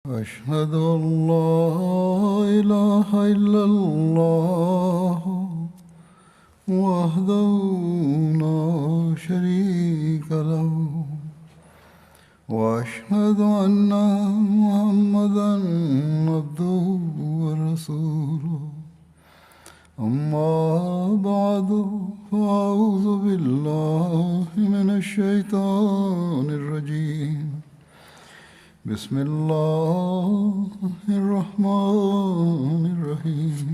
أشهد أن لا إله إلا الله وحده لا شريك له وأشهد أن محمدا عبده ورسوله أما بعد فأعوذ بالله من الشيطان الرجيم بسم الله الرحمن الرحيم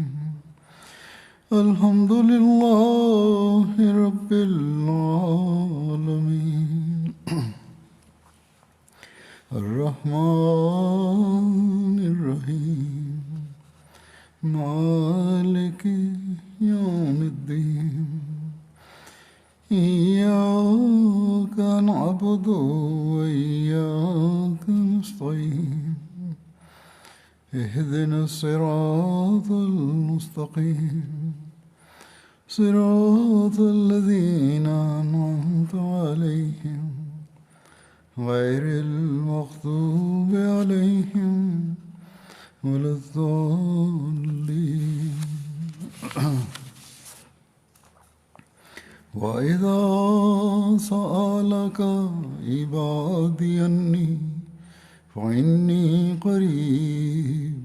الحمد لله رب العالمين الرحمن الرحيم مالك يوم الدين إياك نعبد وإياك نستعين اهدنا الصراط المستقيم صراط الذين أنعمت عليهم غير المغضوب عليهم ولا الضالين وإذا سألك عبادي عني فإني قريب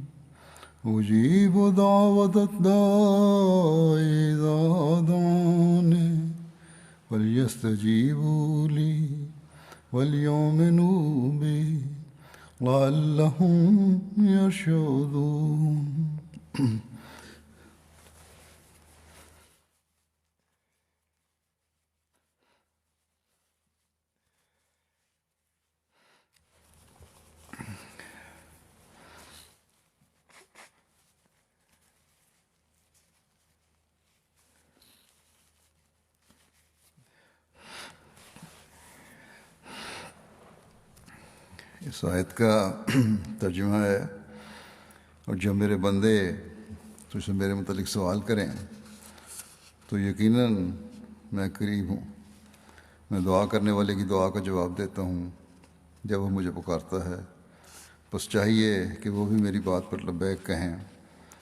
أجيب دعوة الداع إذا دعاني فليستجيبوا لي وليؤمنوا بي لعلهم يرشدون اس آیت کا ترجمہ ہے، اور جب میرے بندے تجھ سے میرے متعلق سوال کریں تو یقیناً میں قریب ہوں، میں دعا کرنے والے کی دعا کا جواب دیتا ہوں جب وہ مجھے پکارتا ہے، بس چاہیے کہ وہ بھی میری بات پر لبیک کہیں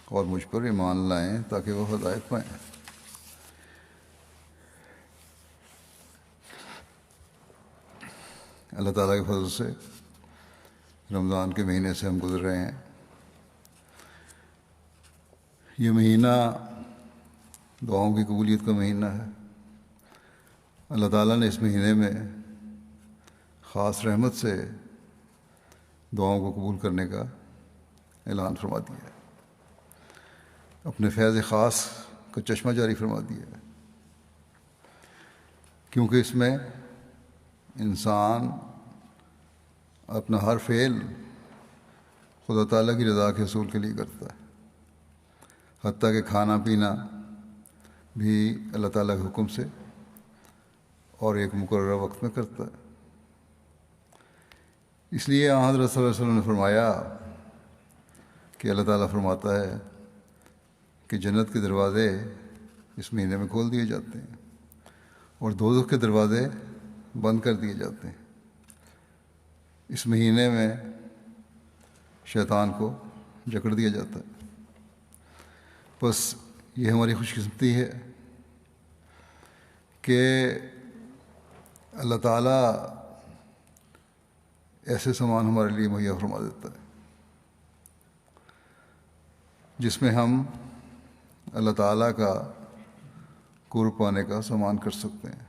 اور مجھ پر ایمان لائیں تاکہ وہ ہدایت پائیں۔ اللہ تعالیٰ کے فضل سے رمضان کے مہینے سے ہم گزر رہے ہیں۔ یہ مہینہ دعاؤں کی قبولیت کا مہینہ ہے۔ اللہ تعالیٰ نے اس مہینے میں خاص رحمت سے دعاؤں کو قبول کرنے کا اعلان فرما دیا ہے، اپنے فیض خاص کا چشمہ جاری فرما دیا ہے، کیونکہ اس میں انسان اپنا ہر فعل خدا تعالیٰ کی رضا کے حصول کے لیے کرتا ہے، حتیٰ کہ کھانا پینا بھی اللہ تعالیٰ کے حکم سے اور ایک مقررہ وقت میں کرتا ہے۔ اس لیے حضرت صلی اللہ علیہ وسلم نے فرمایا کہ اللہ تعالیٰ فرماتا ہے کہ جنت کے دروازے اس مہینے میں کھول دیے جاتے ہیں اور دوزخ کے دروازے بند کر دیے جاتے ہیں۔ اس مہینے میں شیطان کو جکڑ دیا جاتا ہے۔ بس یہ ہماری خوش قسمتی ہے کہ اللہ تعالیٰ ایسے سامان ہمارے لیے مہیا فرما دیتا ہے جس میں ہم اللہ تعالیٰ کا قرب پانے کا سامان کر سکتے ہیں۔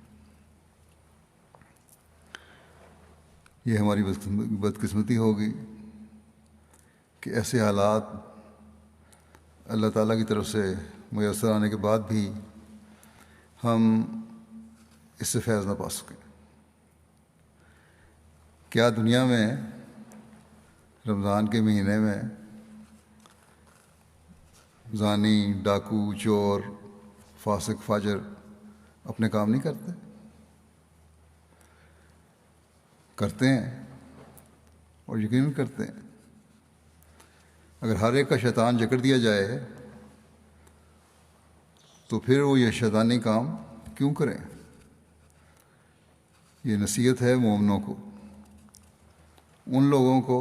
یہ ہماری بدقسمتی ہوگی کہ ایسے حالات اللہ تعالیٰ کی طرف سے میسر آنے کے بعد بھی ہم اس سے فیض نہ پا سکیں۔ کیا دنیا میں رمضان کے مہینے میں زانی، ڈاکو، چور، فاسق، فاجر اپنے کام نہیں کرتے؟ کرتے ہیں، اور یقیناً کرتے ہیں۔ اگر ہر ایک کا شیطان جکڑ دیا جائے تو پھر وہ یہ شیطانی کام کیوں کریں؟ یہ نصیحت ہے مومنوں کو، ان لوگوں کو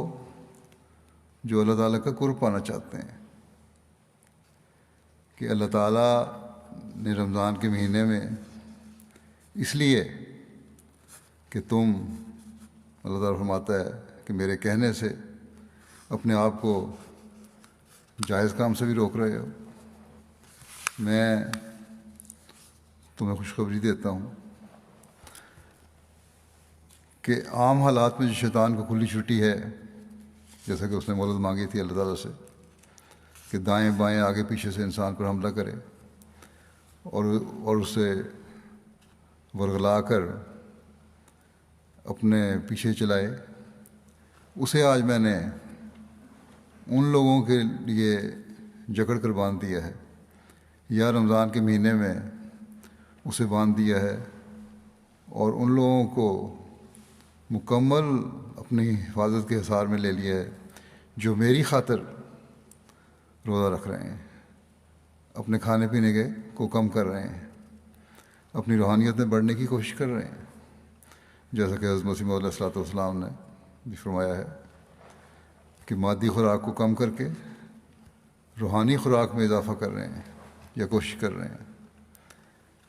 جو اللہ تعالیٰ کا قرب پانا چاہتے ہیں، کہ اللہ تعالیٰ نے رمضان کے مہینے میں اس لیے کہ تم، اللہ تعالیٰ فرماتا ہے کہ میرے کہنے سے اپنے آپ کو جائز کام سے بھی روک رہے ہو، میں تمہیں خوشخبری دیتا ہوں کہ عام حالات میں جو شیطان کو کھلی چھٹی ہے، جیسا کہ اس نے مہلت مانگی تھی اللہ تعالیٰ سے کہ دائیں بائیں آگے پیچھے سے انسان پر حملہ کرے اور اسے ورغلا کر اپنے پیچھے چلائے، اسے آج میں نے ان لوگوں کے لیے جکڑ کر باندھ دیا ہے، یا رمضان کے مہینے میں اسے باندھ دیا ہے، اور ان لوگوں کو مکمل اپنی حفاظت کے حصار میں لے لیا ہے جو میری خاطر روزہ رکھ رہے ہیں، اپنے کھانے پینے کو کم کر رہے ہیں، اپنی روحانیت میں بڑھنے کی کوشش کر رہے ہیں، جیسا کہ حضرت مسیح موعود علیہ السلام نے بھی فرمایا ہے کہ مادی خوراک کو کم کر کے روحانی خوراک میں اضافہ کر رہے ہیں یا کوشش کر رہے ہیں،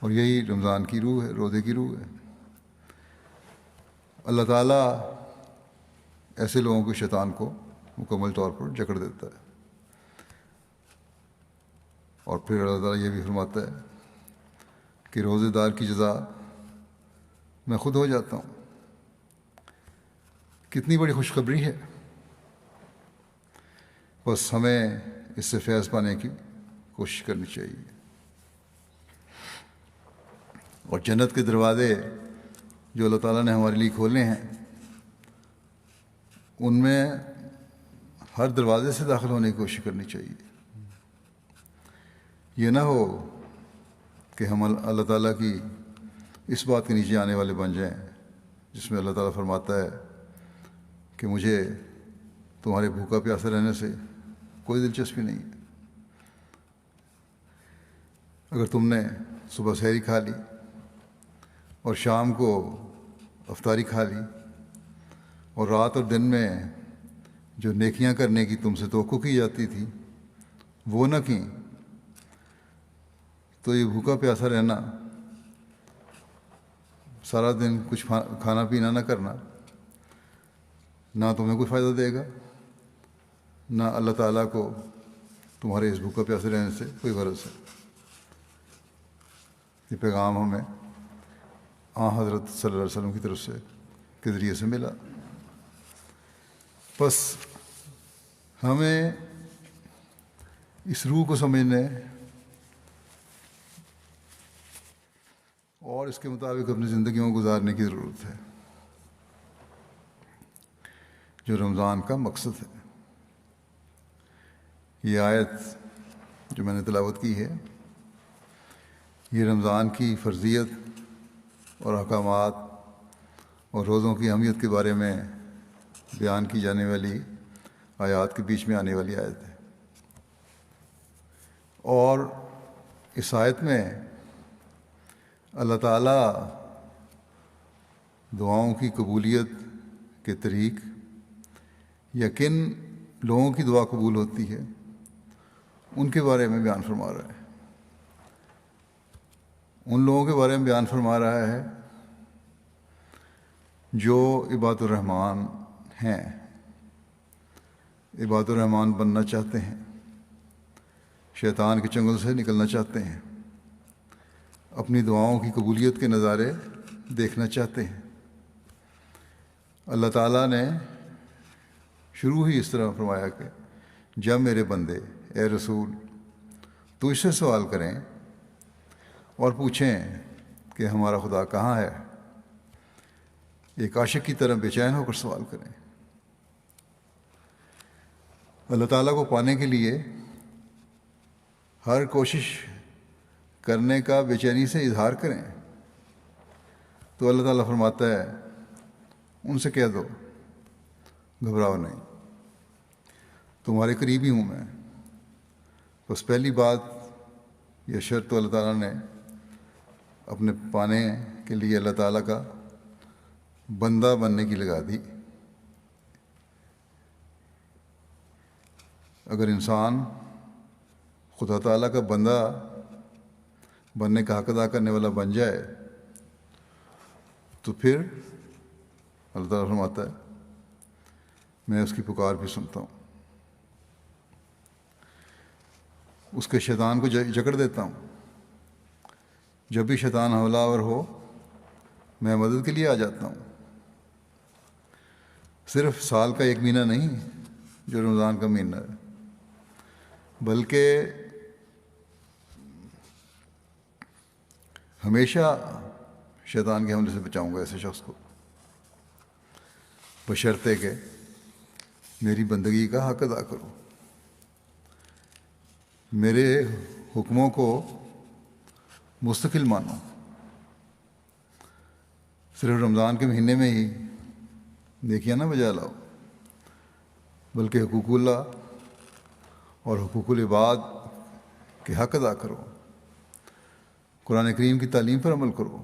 اور یہی رمضان کی روح ہے، روزے کی روح ہے۔ اللہ تعالیٰ ایسے لوگوں کو، شیطان کو مکمل طور پر جکڑ دیتا ہے، اور پھر اللہ تعالیٰ یہ بھی فرماتا ہے کہ روزے دار کی جزا میں خود ہو جاتا ہوں۔ کتنی بڑی خوشخبری ہے! بس ہمیں اس سے فیض پانے کی کوشش کرنی چاہیے، اور جنت کے دروازے جو اللہ تعالیٰ نے ہمارے لیے کھولے ہیں، ان میں ہر دروازے سے داخل ہونے کی کوشش کرنی چاہیے۔ یہ نہ ہو کہ ہم اللہ تعالیٰ کی اس بات کے نیچے آنے والے بن جائیں جس میں اللہ تعالیٰ فرماتا ہے کہ مجھے تمہارے بھوکا پیاسے رہنے سے کوئی دلچسپی نہیں ہے۔ اگر تم نے صبح سحری کھا لی اور شام کو افطاری کھا لی، اور رات اور دن میں جو نیکیاں کرنے کی تم سے توقع کی جاتی تھی وہ نہ کیں، تو یہ بھوکا پیاسا رہنا، سارا دن کچھ کھانا پینا نہ کرنا، نہ تمہیں کوئی فائدہ دے گا، نہ اللہ تعالیٰ کو تمہارے اس بھوکا پیاسے رہنے سے کوئی غرض ہے۔ یہ پیغام ہمیں حضرت صلی اللہ علیہ وسلم کی طرف سے کے ذریعے سے ملا۔ بس ہمیں اس روح کو سمجھنے اور اس کے مطابق اپنی زندگیوں کو گزارنے کی ضرورت ہے، جو رمضان کا مقصد ہے۔ یہ آیت جو میں نے تلاوت کی ہے، یہ رمضان کی فرضیت اور احکامات اور روزوں کی اہمیت کے بارے میں بیان کی جانے والی آیات کے بیچ میں آنے والی آیت ہے، اور اس آیت میں اللہ تعالیٰ دعاؤں کی قبولیت کے طریق یا کن لوگوں کی دعا قبول ہوتی ہے ان کے بارے میں بیان فرما رہا ہے۔ ان لوگوں کے بارے میں بیان فرما رہا ہے جو عباد الرحمن ہیں، عباد الرحمن بننا چاہتے ہیں، شیطان کے چنگل سے نکلنا چاہتے ہیں، اپنی دعاؤں کی قبولیت کے نظارے دیکھنا چاہتے ہیں۔ اللہ تعالیٰ نے شروع ہی اس طرح فرمایا کہ جب میرے بندے اے رسول تجھ سے سوال کریں اور پوچھیں کہ ہمارا خدا کہاں ہے، ایک عاشق کی طرح بے چین ہو کر سوال کریں۔ اللہ تعالیٰ کو پانے کے لیے ہر کوشش کرنے کا بے چینی سے اظہار کریں، تو اللہ تعالیٰ فرماتا ہے ان سے کہہ دو گھبراؤ نہیں، تمہارے قریب ہی ہوں میں۔ بس پہلی بات یہ شرط تو اللہ تعالیٰ نے اپنے پانے کے لیے اللہ تعالیٰ کا بندہ بننے کی لگا دی۔ اگر انسان خدا تعالیٰ کا بندہ بننے کا حق ادا کرنے والا بن جائے تو پھر اللہ تعالیٰ فرماتا ہے میں اس کی پکار بھی سنتا ہوں، اس کے شیطان کو جکڑ دیتا ہوں۔ جب بھی شیطان حملہ آور ہو میں مدد کے لیے آ جاتا ہوں۔ صرف سال کا ایک مہینہ نہیں جو رمضان کا مہینہ ہے، بلکہ ہمیشہ شیطان کے حملے سے بچاؤں گا ایسے شخص کو، بشرطے کہ میری بندگی کا حق ادا کرو، میرے حکموں کو مستقل مانو۔ صرف رمضان کے مہینے میں ہی نیکیاں نہ بجا لاؤ، بلکہ حقوق اللہ اور حقوق العباد کے حق ادا کرو، قرآن کریم کی تعلیم پر عمل کرو،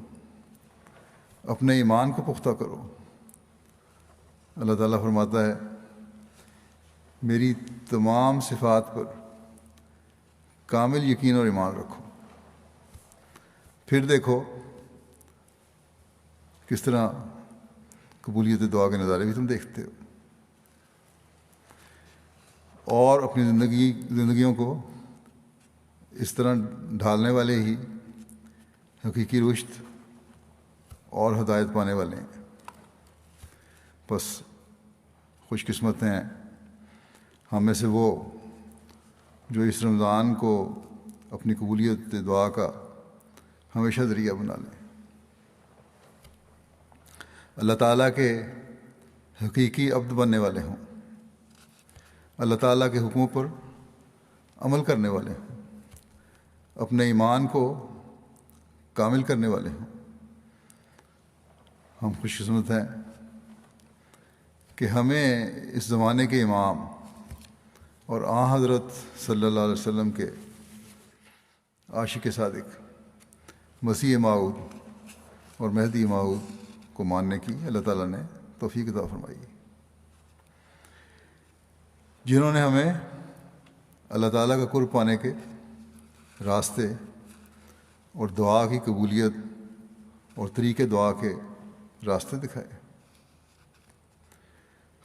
اپنے ایمان کو پختہ کرو۔ اللہ تعالیٰ فرماتا ہے میری تمام صفات پر کامل یقین اور ایمان رکھو، پھر دیکھو کس طرح قبولیت دعا کے نظارے بھی تم دیکھتے ہو، اور اپنی زندگیوں کو اس طرح ڈھالنے والے ہی حقیقی رشد اور ہدایت پانے والے ہیں۔ بس خوش قسمت ہیں ہم میں سے وہ جو اس رمضان کو اپنی قبولیت دعا کا ہمیشہ ذریعہ بنا لیں، اللہ تعالیٰ کے حقیقی عبد بننے والے ہوں، اللہ تعالیٰ کے حکموں پر عمل کرنے والے ہوں، اپنے ایمان کو کامل کرنے والے ہوں۔ ہم خوش قسمت ہیں کہ ہمیں اس زمانے کے امام اور آن حضرت صلی اللہ علیہ وسلم کے عاشق صادق مسیح موعود اور مہدی موعود کو ماننے کی اللہ تعالیٰ نے توفیق عطا فرمائی، جنہوں نے ہمیں اللہ تعالیٰ کا قرب پانے کے راستے اور دعا کی قبولیت اور طریقے دعا کے راستے دکھائے۔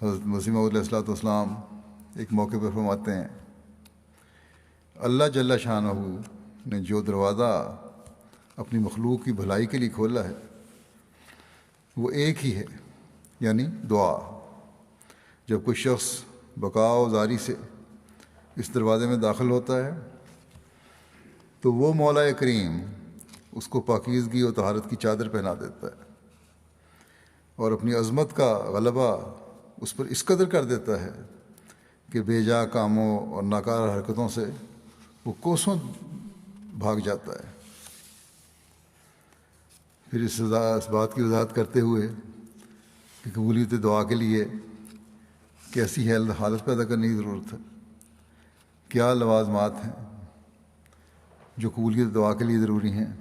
حضرت مسیح موعود علیہ السلام ایک موقع پر فرماتے ہیں اللہ جل شانہ نے جو دروازہ اپنی مخلوق کی بھلائی کے لیے کھولا ہے وہ ایک ہی ہے، یعنی دعا۔ جب کوئی شخص بقا و زاری سے اس دروازے میں داخل ہوتا ہے تو وہ مولا کریم اس کو پاکیزگی و طہارت کی چادر پہنا دیتا ہے اور اپنی عظمت کا غلبہ اس پر اس قدر کر دیتا ہے کہ بے جا کاموں اور ناکارہ حرکتوں سے وہ کوسوں بھاگ جاتا ہے۔ پھر اس بات کی وضاحت کرتے ہوئے کہ قبولیت دعا کے لیے کیسی حالت پیدا کرنے کی ضرورت ہے، کیا لوازمات ہیں جو قبولیت دعا کے لیے ضروری ہیں،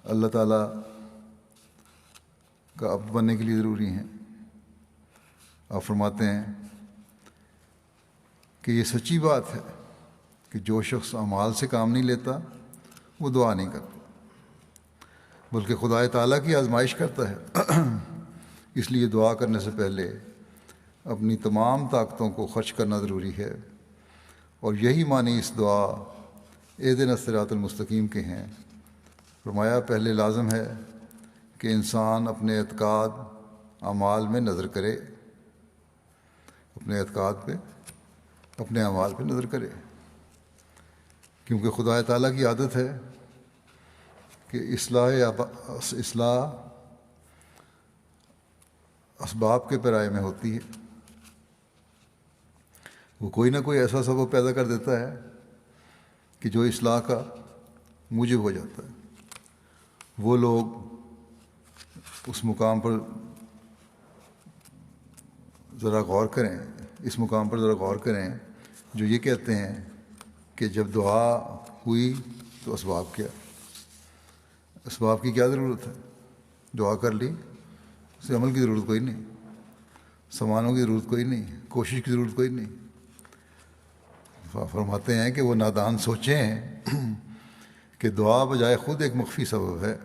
اللہ تعالیٰ کا عبد بننے کے لیے ضروری ہیں۔ آپ فرماتے ہیں کہ یہ سچی بات ہے کہ جو شخص اعمال سے کام نہیں لیتا وہ دعا نہیں کرتا، بلکہ خدا تعالیٰ کی آزمائش کرتا ہے۔ اس لیے دعا کرنے سے پہلے اپنی تمام طاقتوں کو خرچ کرنا ضروری ہے، اور یہی معنی اس دعا اہدنا الصراط المستقیم کے ہیں۔ فرمایا پہلے لازم ہے کہ انسان اپنے اعتقاد اعمال میں نظر کرے، اپنے اعتقاد پہ اپنے اعمال پہ نظر کرے، کیونکہ خدا تعالیٰ کی عادت ہے کہ اصلاح اسباب کے پیرائے میں ہوتی ہے۔ وہ کوئی نہ کوئی ایسا سبب پیدا کر دیتا ہے کہ جو اصلاح کا موجب ہو جاتا ہے۔ وہ لوگ اس مقام پر ذرا غور کریں، اس مقام پر ذرا غور کریں جو یہ کہتے ہیں کہ جب دعا ہوئی تو اسباب کیا، اسباب کی کیا ضرورت ہے؟ دعا کر لی، اسے عمل کی ضرورت کوئی نہیں، سامانوں کی ضرورت کوئی نہیں، کوشش کی ضرورت کوئی نہیں۔ فرماتے ہیں کہ وہ نادان سوچیں کہ دعا بجائے خود ایک مخفی سبب ہے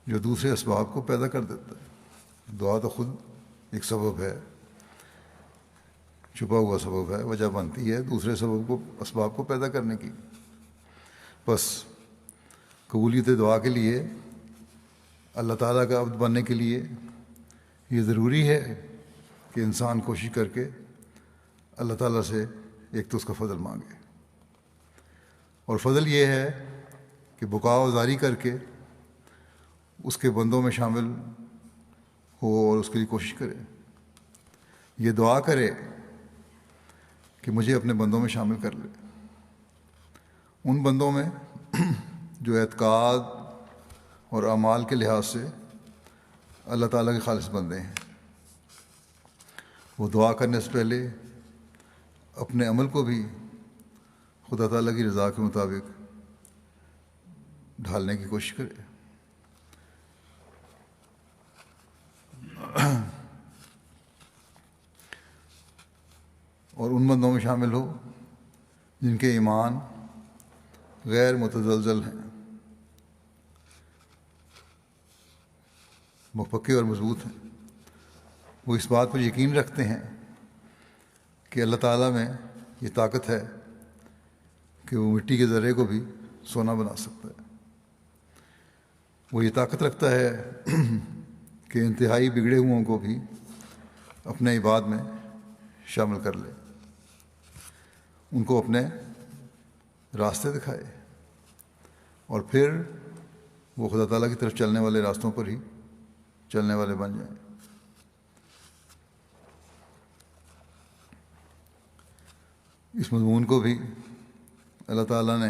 جو دوسرے اسباب کو پیدا کر دیتا ہے۔ دعا تو خود ایک سبب ہے، چھپا ہوا سبب ہے، وجہ بنتی ہے دوسرے اسباب کو پیدا کرنے کی۔ بس قبولیت دعا کے لیے، اللہ تعالیٰ کا عبد بننے کے لیے یہ ضروری ہے کہ انسان کوشش کر کے اللہ تعالیٰ سے ایک تو اس کا فضل مانگے، اور فضل یہ ہے کہ بکا و زاری کر کے اس کے بندوں میں شامل ہو اور اس کے لیے کوشش کرے، یہ دعا کرے کہ مجھے اپنے بندوں میں شامل کر لے، ان بندوں میں جو اعتقاد اور اعمال کے لحاظ سے اللہ تعالیٰ کے خالص بندے ہیں۔ وہ دعا کرنے سے پہلے اپنے عمل کو بھی خدا تعالیٰ کی رضا کے مطابق ڈھالنے کی کوشش کرے۔ اور ان بندوں میں شامل ہو جن کے ایمان غیر متزلزل ہیں، پکے اور مضبوط ہیں۔ وہ اس بات پر یقین رکھتے ہیں کہ اللہ تعالیٰ میں یہ طاقت ہے کہ وہ مٹی کے ذرے کو بھی سونا بنا سکتا ہے۔ وہ یہ طاقت رکھتا ہے کہ انتہائی بگڑے ہوئوں کو بھی اپنے عباد میں شامل کر لے، ان کو اپنے راستے دکھائے، اور پھر وہ خدا تعالیٰ کی طرف چلنے والے راستوں پر ہی چلنے والے بن جائیں۔ اس مضمون کو بھی اللہ تعالیٰ نے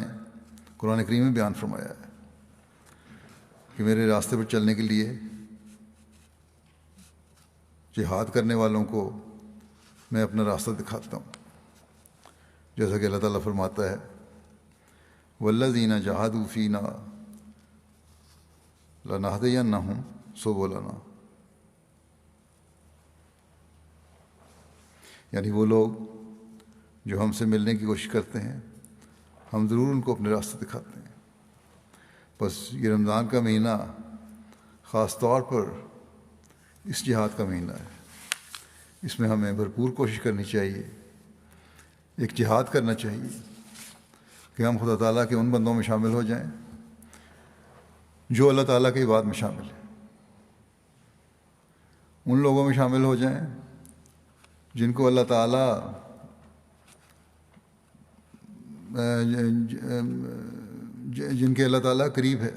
قرآن کریم میں بیان فرمایا ہے کہ میرے راستے پر چلنے کے لیے جہاد کرنے والوں کو میں اپنا راستہ دکھاتا ہوں، جیسا کہ اللہ تعالیٰ فرماتا ہے والذین جاہدوا فینا لنہدینہم سبلنا، یعنی وہ لوگ جو ہم سے ملنے کی کوشش کرتے ہیں ہم ضرور ان کو اپنے راستے دکھاتے ہیں۔ بس یہ رمضان کا مہینہ خاص طور پر اس جہاد کا مہینہ ہے، اس میں ہمیں بھرپور کوشش کرنی چاہیے، ایک جہاد کرنا چاہیے کہ ہم خدا تعالیٰ کے ان بندوں میں شامل ہو جائیں جو اللہ تعالیٰ کے عباد میں شامل ہیں، ان لوگوں میں شامل ہو جائیں جن کو اللہ تعالیٰ جن کے اللہ تعالیٰ قریب ہے،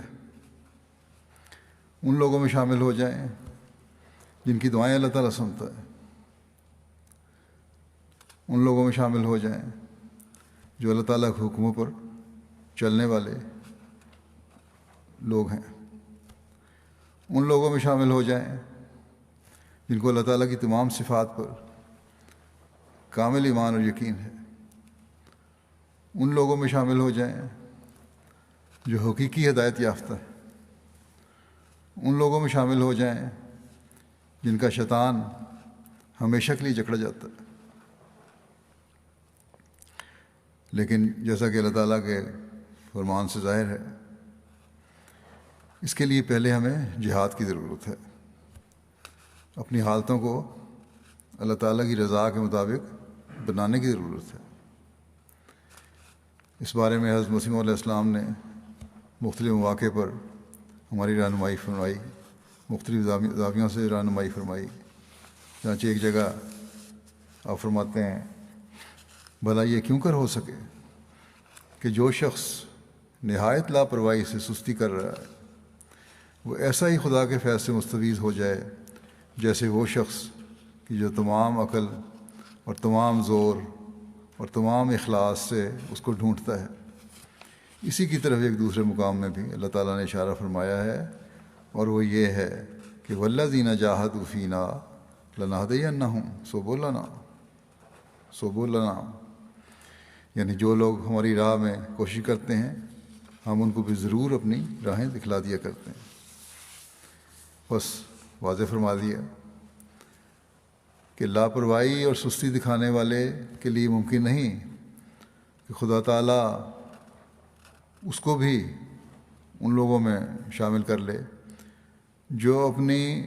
ان لوگوں میں شامل ہو جائیں جن کی دعائیں اللہ تعالیٰ سنتا ہے، ان لوگوں میں شامل ہو جائیں جو اللہ تعالیٰ کے حکموں پر چلنے والے لوگ ہیں، ان لوگوں میں شامل ہو جائیں جن کو اللہ تعالیٰ کی تمام صفات پر کامل ایمان اور یقین ہے، ان لوگوں میں شامل ہو جائیں جو حقیقی ہدایت یافتہ ہے، ان لوگوں میں شامل ہو جائیں جن کا شیطان ہمیشہ کے لیے جکڑا جاتا ہے۔ لیکن جیسا کہ اللہ تعالیٰ کے فرمان سے ظاہر ہے، اس کے لیے پہلے ہمیں جہاد کی ضرورت ہے، اپنی حالتوں کو اللہ تعالیٰ کی رضا کے مطابق بنانے کی ضرورت ہے۔ اس بارے میں حضرت مسیح علیہ السلام نے مختلف مواقع پر ہماری رہنمائی فرمائی، مختلف زاویوں سے رہنمائی فرمائی۔ چنانچہ ایک جگہ آپ فرماتے ہیں بھلا یہ کیوں کر ہو سکے کہ جو شخص نہایت لاپرواہی سے سستی کر رہا ہے وہ ایسا ہی خدا کے فیض سے مستفیض ہو جائے جیسے وہ شخص کہ جو تمام عقل اور تمام زور اور تمام اخلاص سے اس کو ڈھونڈتا ہے۔ اسی کی طرف ایک دوسرے مقام میں بھی اللہ تعالیٰ نے اشارہ فرمایا ہے، اور وہ یہ ہے کہ والذین جاہدوا فینا لنہدینہم سبلنا، یعنی جو لوگ ہماری راہ میں کوشش کرتے ہیں ہم ان کو بھی ضرور اپنی راہیں دکھلا دیا کرتے ہیں۔ بس واضح فرما دیا کہ لاپرواہی اور سستی دکھانے والے کے لیے ممکن نہیں کہ خدا تعالیٰ اس کو بھی ان لوگوں میں شامل کر لے جو اپنی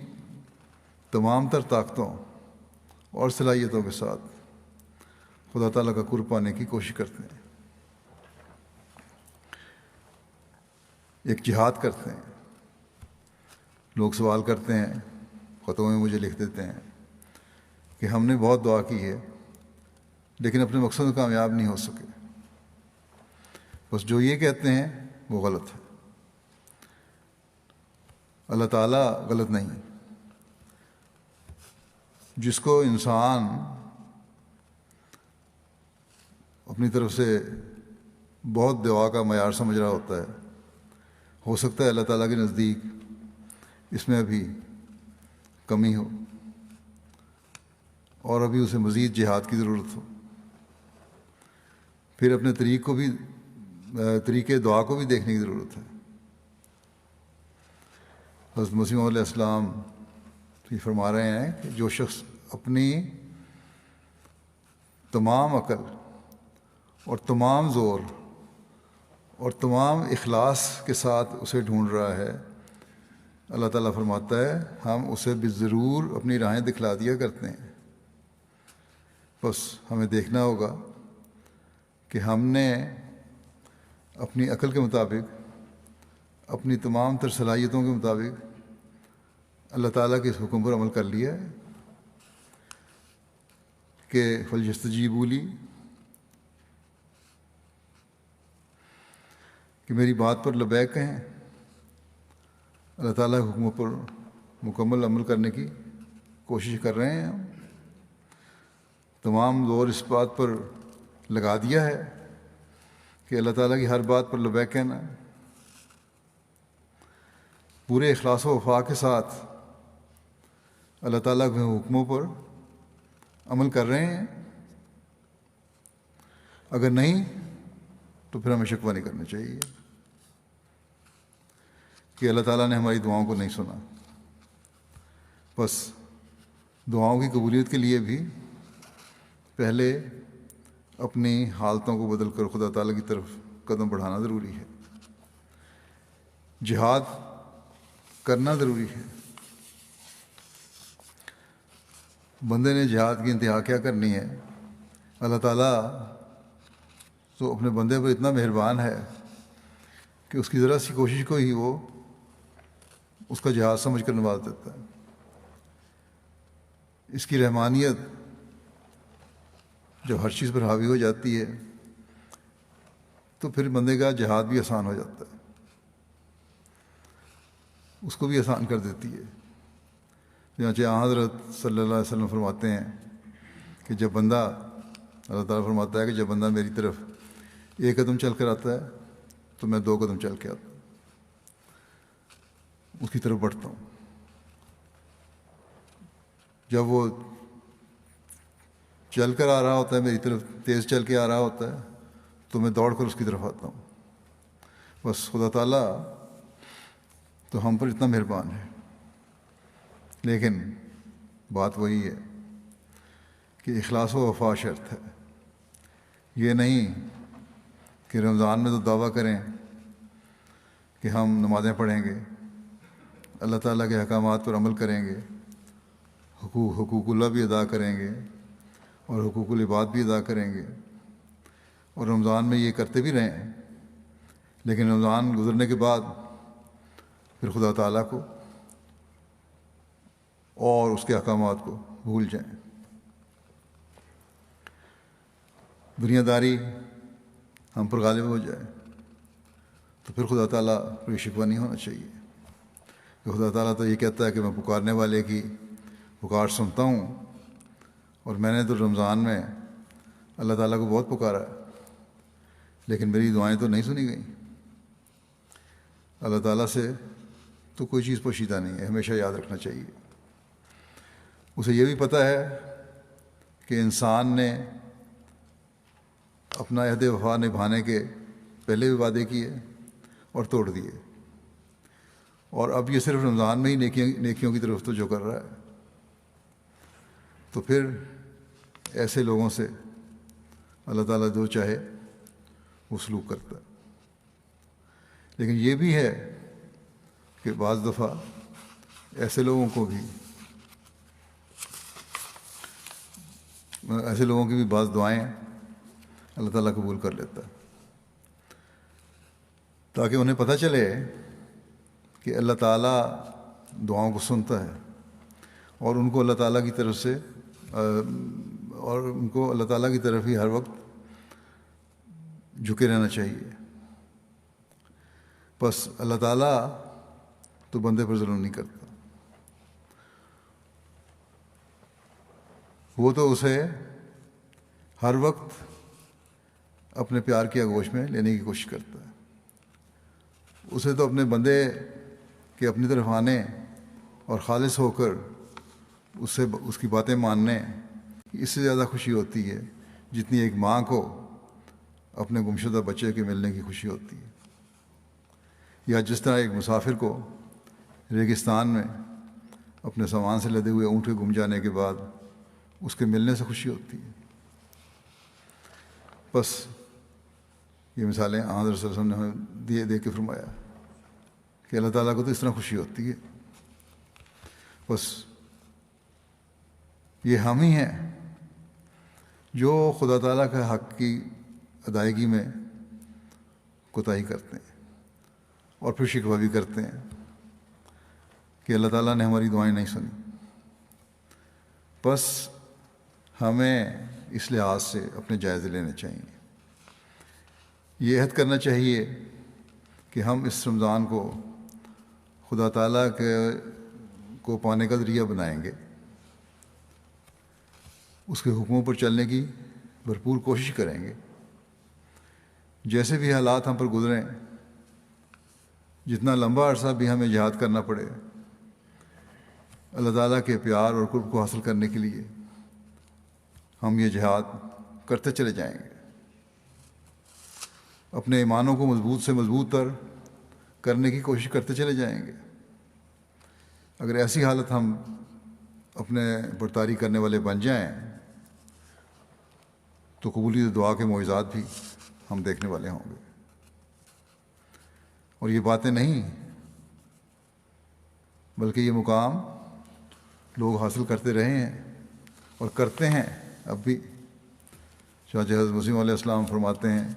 تمام تر طاقتوں اور صلاحیتوں کے ساتھ خدا تعالیٰ کا قرب پانے کی کوشش کرتے ہیں، ایک جہاد کرتے ہیں۔ لوگ سوال کرتے ہیں، خطوں میں مجھے لکھ دیتے ہیں کہ ہم نے بہت دعا کی ہے لیکن اپنے مقصد میں کامیاب نہیں ہو سکے۔ بس جو یہ کہتے ہیں وہ غلط ہے، اللہ تعالیٰ غلط نہیں۔ جس کو انسان اپنی طرف سے بہت دعا کا معیار سمجھ رہا ہوتا ہے، ہو سکتا ہے اللہ تعالیٰ کے نزدیک اس میں ابھی کمی ہو اور ابھی اسے مزید جہاد کی ضرورت ہو۔ پھر اپنے طریقے دعا کو بھی دیکھنے کی ضرورت ہے۔ حضرت مسیح علیہ السلام یہ فرما رہے ہیں کہ جو شخص اپنی تمام عقل اور تمام زور اور تمام اخلاص کے ساتھ اسے ڈھونڈ رہا ہے، اللہ تعالیٰ فرماتا ہے ہم اسے بضرور اپنی راہیں دکھلا دیا کرتے ہیں۔ بس ہمیں دیکھنا ہوگا کہ ہم نے اپنی عقل کے مطابق، اپنی تمام تر صلاحیتوں کے مطابق اللہ تعالیٰ کے اس حکم پر عمل کر لیا ہے کہ فلیستجیبوا لی، کہ میری بات پر لبیک کہیں۔ اللہ تعالیٰ کے حکموں پر مکمل عمل کرنے کی کوشش کر رہے ہیں ہم۔ تمام زور اس بات پر لگا دیا ہے کہ اللہ تعالیٰ کی ہر بات پر لبیک کہنا ہے، پورے اخلاص و وفا کے ساتھ اللہ تعالیٰ کے حکموں پر عمل کر رہے ہیں۔ اگر نہیں تو پھر ہمیں شکوہ نہیں کرنا چاہیے کہ اللہ تعالیٰ نے ہماری دعاؤں کو نہیں سنا۔ بس دعاؤں کی قبولیت کے لیے بھی پہلے اپنی حالتوں کو بدل کر خدا تعالیٰ کی طرف قدم بڑھانا ضروری ہے، جہاد کرنا ضروری ہے۔ بندے نے جہاد کی انتہا کیا کرنی ہے؟ اللہ تعالیٰ تو اپنے بندے پر اتنا مہربان ہے کہ اس کی ذرا سی کوشش کو ہی وہ اس کا جہاد سمجھ کر نواز دیتا ہے۔ اس کی رحمانیت جب ہر چیز پر حاوی ہو جاتی ہے تو پھر بندے کا جہاد بھی آسان ہو جاتا ہے، اس کو بھی آسان کر دیتی ہے۔ چنانچہ حضرت صلی اللہ علیہ وسلم فرماتے ہیں کہ جب بندہ، اللہ تعالیٰ فرماتا ہے کہ جب بندہ میری طرف ایک قدم چل کر آتا ہے تو میں 2 قدم چل کے آتا ہوں، اس کی طرف بڑھتا ہوں۔ جب وہ چل کر آ رہا ہوتا ہے میری طرف، تیز چل کے آ رہا ہوتا ہے تو میں دوڑ کر اس کی طرف آتا ہوں۔ بس خدا تعالیٰ تو ہم پر اتنا مہربان ہے، لیکن بات وہی ہے کہ اخلاص و وفا شرط ہے۔ یہ نہیں کہ رمضان میں تو دعویٰ کریں کہ ہم نمازیں پڑھیں گے، اللہ تعالیٰ کے احکامات پر عمل کریں گے، حقوق اللہ بھی ادا کریں گے اور حقوق العباد بھی ادا کریں گے، اور رمضان میں یہ کرتے بھی رہیں، لیکن رمضان گزرنے کے بعد پھر خدا تعالیٰ کو اور اس کے احکامات کو بھول جائیں۔ دنیا داری ہم پر غالب ہو جائے تو پھر خدا تعالیٰ پر یہ شکوہ نہیں ہونا چاہیے کہ خدا تعالیٰ تو یہ کہتا ہے کہ میں پکارنے والے کی پکار سنتا ہوں، اور میں نے تو رمضان میں اللہ تعالیٰ کو بہت پکارا ہے لیکن میری دعائیں تو نہیں سنی گئیں۔ اللہ تعالیٰ سے تو کوئی چیز پوشیدہ نہیں ہے، ہمیشہ یاد رکھنا چاہیے۔ اسے یہ بھی پتہ ہے کہ انسان نے اپنا عہد وفا نبھانے کے پہلے بھی وعدے کیے اور توڑ دیے، اور اب یہ صرف رمضان میں ہی نیکیوں کی طرف توجہ کر رہا ہے۔ تو پھر ایسے لوگوں سے اللہ تعالیٰ جو چاہے وہ سلوک کرتا ہے. لیکن یہ بھی ہے کہ بعض دفعہ ایسے لوگوں کی بھی بعض دعائیں اللہ تعالیٰ قبول کر لیتا ہے، تاکہ انہیں پتہ چلے کہ اللہ تعالیٰ دعاؤں کو سنتا ہے، اور ان کو اللہ تعالیٰ کی طرف سے اللہ تعالیٰ کی طرف ہی ہر وقت جھکے رہنا چاہیے. بس اللہ تعالیٰ تو بندے پر ظلم نہیں کرتا، وہ تو اسے ہر وقت اپنے پیار کی آغوش میں لینے کی کوشش کرتا ہے. اسے تو اپنے بندے کے اپنی طرف آنے اور خالص ہو کر اس کی باتیں ماننے اس سے زیادہ خوشی ہوتی ہے جتنی ایک ماں کو اپنے گمشدہ بچے کے ملنے کی خوشی ہوتی ہے، یا جس طرح ایک مسافر کو ریگستان میں اپنے سامان سے لدے ہوئے اونٹ کے گم جانے کے بعد اس کے ملنے سے خوشی ہوتی ہے. بس یہ مثالیں حضرت صلی اللہ علیہ وسلم نے دے کے فرمایا کہ اللہ تعالیٰ کو تو اس طرح خوشی ہوتی ہے. بس یہ ہم ہی ہیں جو خدا تعالیٰ کے حق کی ادائیگی میں کوتاہی کرتے ہیں اور پھر شکوہ بھی کرتے ہیں کہ اللہ تعالیٰ نے ہماری دعائیں نہیں سنی. بس ہمیں اس لحاظ سے اپنے جائزے لینے چاہیے. یہ عہد کرنا چاہیے کہ ہم اس رمضان کو خدا تعالیٰ کو پانے کا ذریعہ بنائیں گے، اس کے حکموں پر چلنے کی بھرپور کوشش کریں گے. جیسے بھی حالات ہم پر گزریں، جتنا لمبا عرصہ بھی ہمیں جہاد کرنا پڑے، اللہ تعالیٰ کے پیار اور قرب کو حاصل کرنے کے لیے ہم یہ جہاد کرتے چلے جائیں گے. اپنے ایمانوں کو مضبوط سے مضبوط تر کرنے کی کوشش کرتے چلے جائیں گے. اگر ایسی حالت ہم اپنے برتاری کرنے والے بن جائیں تو قبولیت دعا کے معجزات بھی ہم دیکھنے والے ہوں گے. اور یہ باتیں نہیں بلکہ یہ مقام لوگ حاصل کرتے رہے ہیں اور کرتے ہیں اب بھی. چنانچہ حضرت مسیح علیہ السلام فرماتے ہیں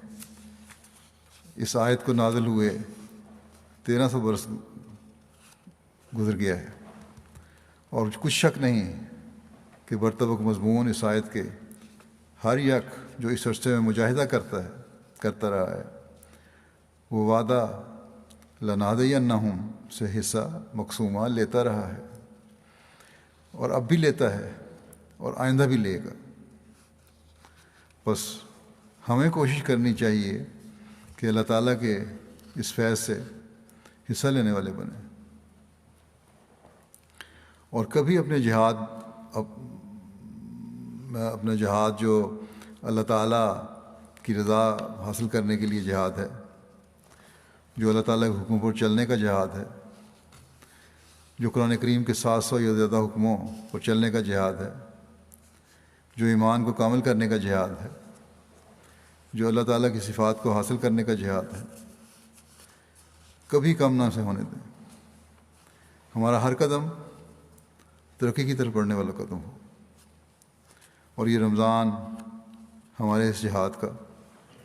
اس آیت کو نازل ہوئے 1300 برس گزر گیا ہے، اور کچھ شک نہیں کہ برطبق مضمون اس آیت کے ہر یک جو اس عرصے میں مجاہدہ کرتا رہا ہے وہ وعدہ لنہدینہم سے حصہ مقسومہ لیتا رہا ہے، اور اب بھی لیتا ہے اور آئندہ بھی لے گا. بس ہمیں کوشش کرنی چاہیے کہ اللہ تعالیٰ کے اس فیض سے حصہ لینے والے بنیں، اور کبھی اپنا جہاد جو اللہ تعالیٰ کی رضا حاصل کرنے کے لیے جہاد ہے، جو اللہ تعالیٰ کے حکموں پر چلنے کا جہاد ہے، جو قرآن کریم کے 700 یا زیادہ حکموں پر چلنے کا جہاد ہے، جو ایمان کو کامل کرنے کا جہاد ہے، جو اللہ تعالیٰ کی صفات کو حاصل کرنے کا جہاد ہے، کبھی کم نہ سے ہونے دیں. ہمارا ہر قدم ترقی کی طرف بڑھنے والا قدم ہو، اور یہ رمضان ہمارے اس جہاد کا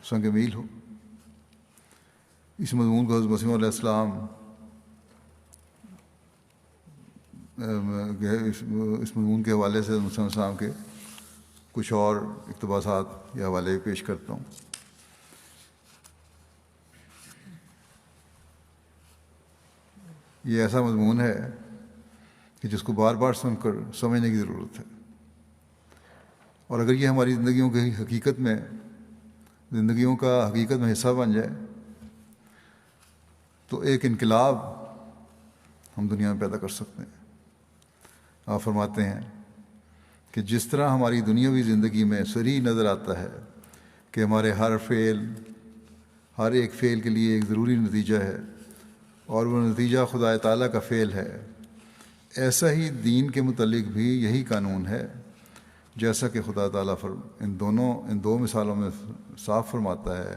سنگ میل ہو. اس مضمون کو حضرت مسیح علیہ السلام اس مضمون کے حوالے سے مسیح علیہ السلام کے کچھ اور اقتباسات یا حوالے بھی پیش کرتا ہوں. یہ ایسا مضمون ہے کہ جس کو بار بار سن کر سمجھنے کی ضرورت ہے، اور اگر یہ ہماری زندگیوں کا حقیقت میں حصہ بن جائے تو ایک انقلاب ہم دنیا میں پیدا کر سکتے ہیں. آپ فرماتے ہیں کہ جس طرح ہماری دنیاوی زندگی میں صریح نظر آتا ہے کہ ہمارے ہر ایک فعل کے لیے ایک ضروری نتیجہ ہے، اور وہ نتیجہ خدا تعالیٰ کا فعل ہے، ایسا ہی دین کے متعلق بھی یہی قانون ہے، جیسا کہ خدا تعالیٰ ان دو مثالوں میں صاف فرماتا ہے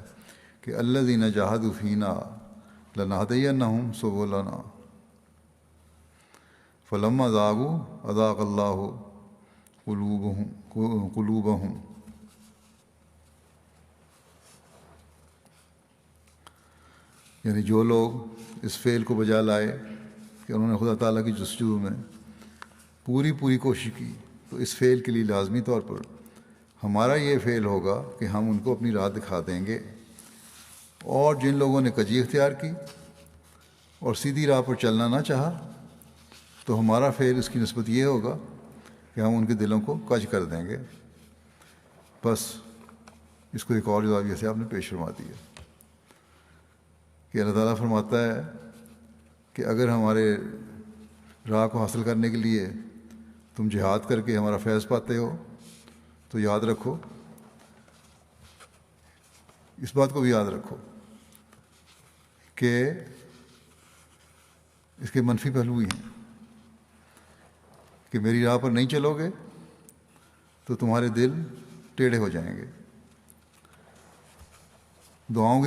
کہ کہ الذین جاہدوا فینا لنہدینہم سبلنا فلما زاغوا ازاغ اللہ قلوبہم. یعنی جو لوگ اس فعل کو بجا لائے کہ انہوں نے خدا تعالیٰ کی جستجو میں پوری کوشش کی، تو اس فعل کے لیے لازمی طور پر ہمارا یہ فعل ہوگا کہ ہم ان کو اپنی راہ دکھا دیں گے. اور جن لوگوں نے کجی اختیار کی اور سیدھی راہ پر چلنا نہ چاہا، تو ہمارا فعل اس کی نسبت یہ ہوگا کہ ہم ان کے دلوں کو کج کر دیں گے. بس اس کو ایک اور زاویہ سے آپ نے پیش فرما دیا کہ اللہ تعالیٰ فرماتا ہے کہ اگر ہمارے راہ کو حاصل کرنے کے لیے تم جہاد کر کے ہمارا فیض پاتے ہو تو یاد رکھو، اس بات کو بھی یاد رکھو کہ اس کے منفی پہلو ہی ہیں کہ میری راہ پر نہیں چلو گے تو تمہارے دل ٹیڑھے ہو جائیں گے. دعاؤں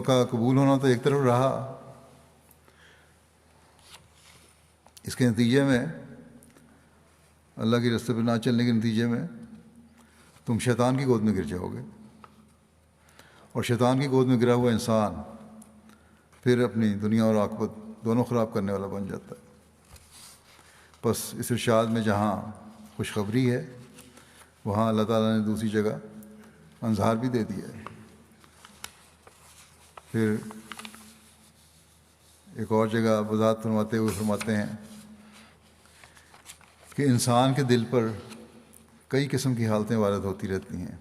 کا قبول ہونا تو ایک طرف رہا، اس کے نتیجے میں اللہ کے راستے پہ نہ چلنے کے نتیجے میں تم شیطان کی گود میں گر جاؤ گے، اور شیطان کی گود میں گرا ہوا انسان پھر اپنی دنیا اور آخرت دونوں خراب کرنے والا بن جاتا ہے. بس اس ارشاد میں جہاں خوشخبری ہے وہاں اللہ تعالیٰ نے دوسری جگہ انذار بھی دے دیا ہے. پھر ایک اور جگہ وضاحت فرماتے ہوئے فرماتے ہیں کہ انسان کے دل پر کئی قسم کی حالتیں وارد ہوتی رہتی ہیں.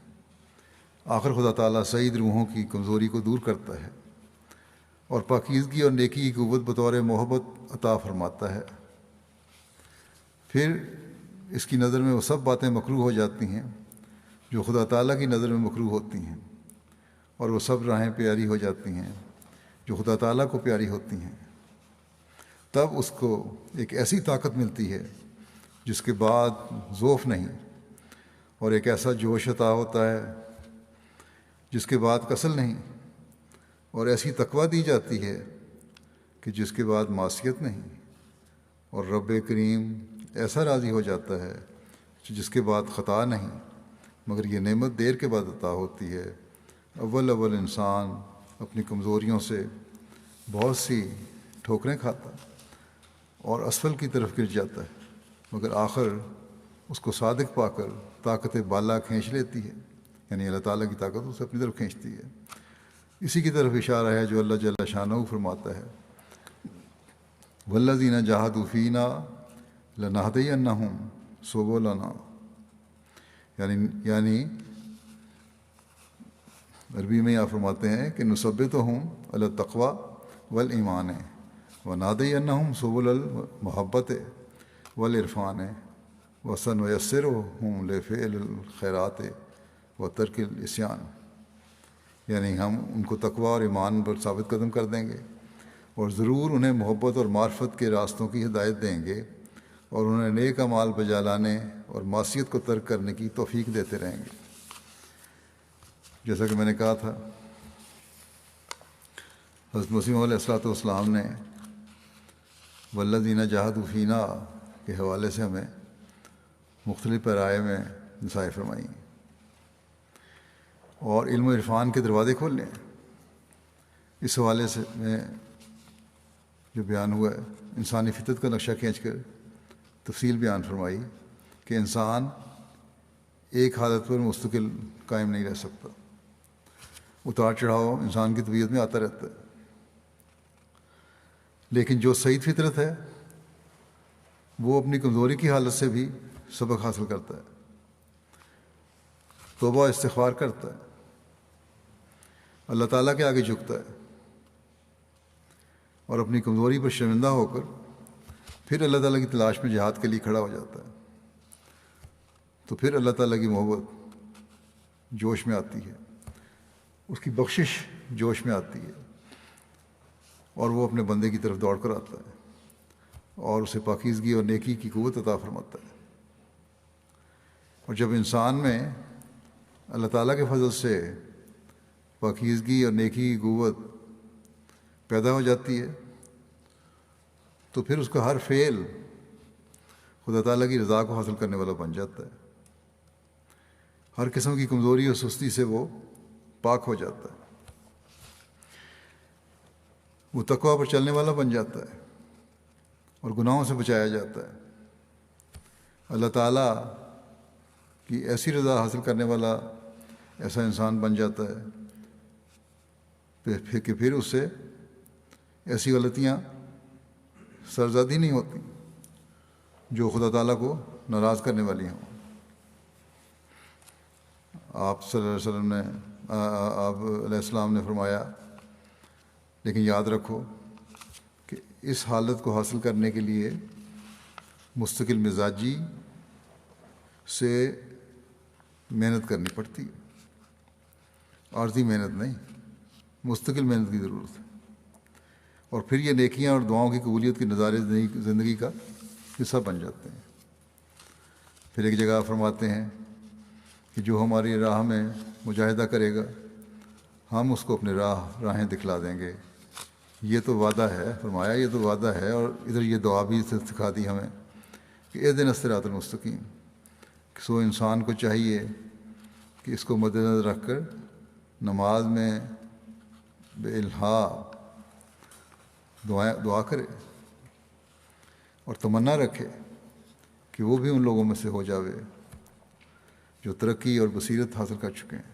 آخر خدا تعالیٰ سعید روحوں کی کمزوری کو دور کرتا ہے اور پاکیزگی اور نیکی کی قوت بطور محبت عطا فرماتا ہے. پھر اس کی نظر میں وہ سب باتیں مکروہ ہو جاتی ہیں جو خدا تعالیٰ کی نظر میں مکروہ ہوتی ہیں، اور وہ سب راہیں پیاری ہو جاتی ہیں جو خدا تعالیٰ کو پیاری ہوتی ہیں. تب اس کو ایک ایسی طاقت ملتی ہے جس کے بعد ضعف نہیں، اور ایک ایسا جوش عطا ہوتا ہے جس کے بعد کسل نہیں، اور ایسی تقویٰ دی جاتی ہے کہ جس کے بعد معصیت نہیں، اور رب کریم ایسا راضی ہو جاتا ہے جس کے بعد خطا نہیں. مگر یہ نعمت دیر کے بعد عطا ہوتی ہے. اول انسان اپنی کمزوریوں سے بہت سی ٹھوکریں کھاتا اور اسفل کی طرف گر جاتا ہے، مگر آخر اس کو صادق پا کر طاقت بالا کھینچ لیتی ہے، یعنی اللہ تعالیٰ کی طاقت اسے اپنی طرف کھینچتی ہے. اسی کی طرف اشارہ ہے جو اللہ جل شانہ فرماتا ہے والذین جاہدوا فینا لنہدینہم سبلنا. یعنی عربی میں آپ فرماتے ہیں کہ نثبتہم علی التقوی والایمان ونہدینہم سبل المحبت والعرفان وسنیسرہم لفعل الخیرات وترک العصیان. یعنی ہم ان کو تقوی اور ایمان پر ثابت قدم کر دیں گے، اور ضرور انہیں محبت اور معرفت کے راستوں کی ہدایت دیں گے، اور انہیں نیک اعمال بجا لانے اور معصیت کو ترک کرنے کی توفیق دیتے رہیں گے. جیسا کہ میں نے کہا تھا، حضرت مسیح علیہ والسلام نے والذین جاہدوا فینا کے حوالے سے ہمیں مختلف پیرائے میں نصائح فرمائی اور علم و عرفان کے دروازے کھولنے. اس حوالے سے میں جو بیان ہوا ہے، انسانی فطرت کا نقشہ کھینچ کر تفصیل بیان فرمائی کہ انسان ایک حالت پر مستقل قائم نہیں رہ سکتا. اتار چڑھاؤ انسان کی طبیعت میں آتا رہتا ہے، لیکن جو سعید فطرت ہے وہ اپنی کمزوری کی حالت سے بھی سبق حاصل کرتا ہے، توبہ استغفار کرتا ہے، اللہ تعالیٰ کے آگے جھکتا ہے، اور اپنی کمزوری پر شرمندہ ہو کر پھر اللہ تعالیٰ کی تلاش میں جہاد کے لیے کھڑا ہو جاتا ہے. تو پھر اللہ تعالیٰ کی محبت جوش میں آتی ہے، اس کی بخشش جوش میں آتی ہے، اور وہ اپنے بندے کی طرف دوڑ کر آتا ہے اور اسے پاکیزگی اور نیکی کی قوت عطا فرماتا ہے. اور جب انسان میں اللہ تعالیٰ کے فضل سے پاکیزگی اور نیکی کی قوت پیدا ہو جاتی ہے تو پھر اس کا ہر فعل خدا تعالیٰ کی رضا کو حاصل کرنے والا بن جاتا ہے. ہر قسم کی کمزوری اور سستی سے وہ پاک ہو جاتا ہے. وہ تقویٰ پر چلنے والا بن جاتا ہے اور گناہوں سے بچایا جاتا ہے. اللہ تعالیٰ کی ایسی رضا حاصل کرنے والا ایسا انسان بن جاتا ہے کہ پھر اس سے ایسی غلطیاں سرزد ہی نہیں ہوتی جو خدا تعالیٰ کو ناراض کرنے والی ہوں. آپ صلی اللہ علیہ وسلم نے آپ علیہ السلام نے فرمایا، لیکن یاد رکھو کہ اس حالت کو حاصل کرنے کے لیے مستقل مزاجی سے محنت کرنی پڑتی ہے. عارضی محنت نہیں، مستقل محنت کی ضرورت ہے. اور پھر یہ نیکیاں اور دعاؤں کی قبولیت کے نظارے زندگی کا حصہ بن جاتے ہیں. پھر ایک جگہ فرماتے ہیں کہ جو ہماری راہ میں مجاہدہ کرے گا ہم اس کو اپنے راہیں دکھلا دیں گے. یہ تو وعدہ ہے، فرمایا یہ تو وعدہ ہے. اور ادھر یہ دعا بھی سکھا دی ہمیں کہ اہدنا الصراط المستقیم. سو انسان کو چاہیے کہ اس کو مد نظر رکھ کر نماز میں بے الہا دعا کرے اور تمنا رکھے کہ وہ بھی ان لوگوں میں سے ہو جاوے جو ترقی اور بصیرت حاصل کر چکے ہیں.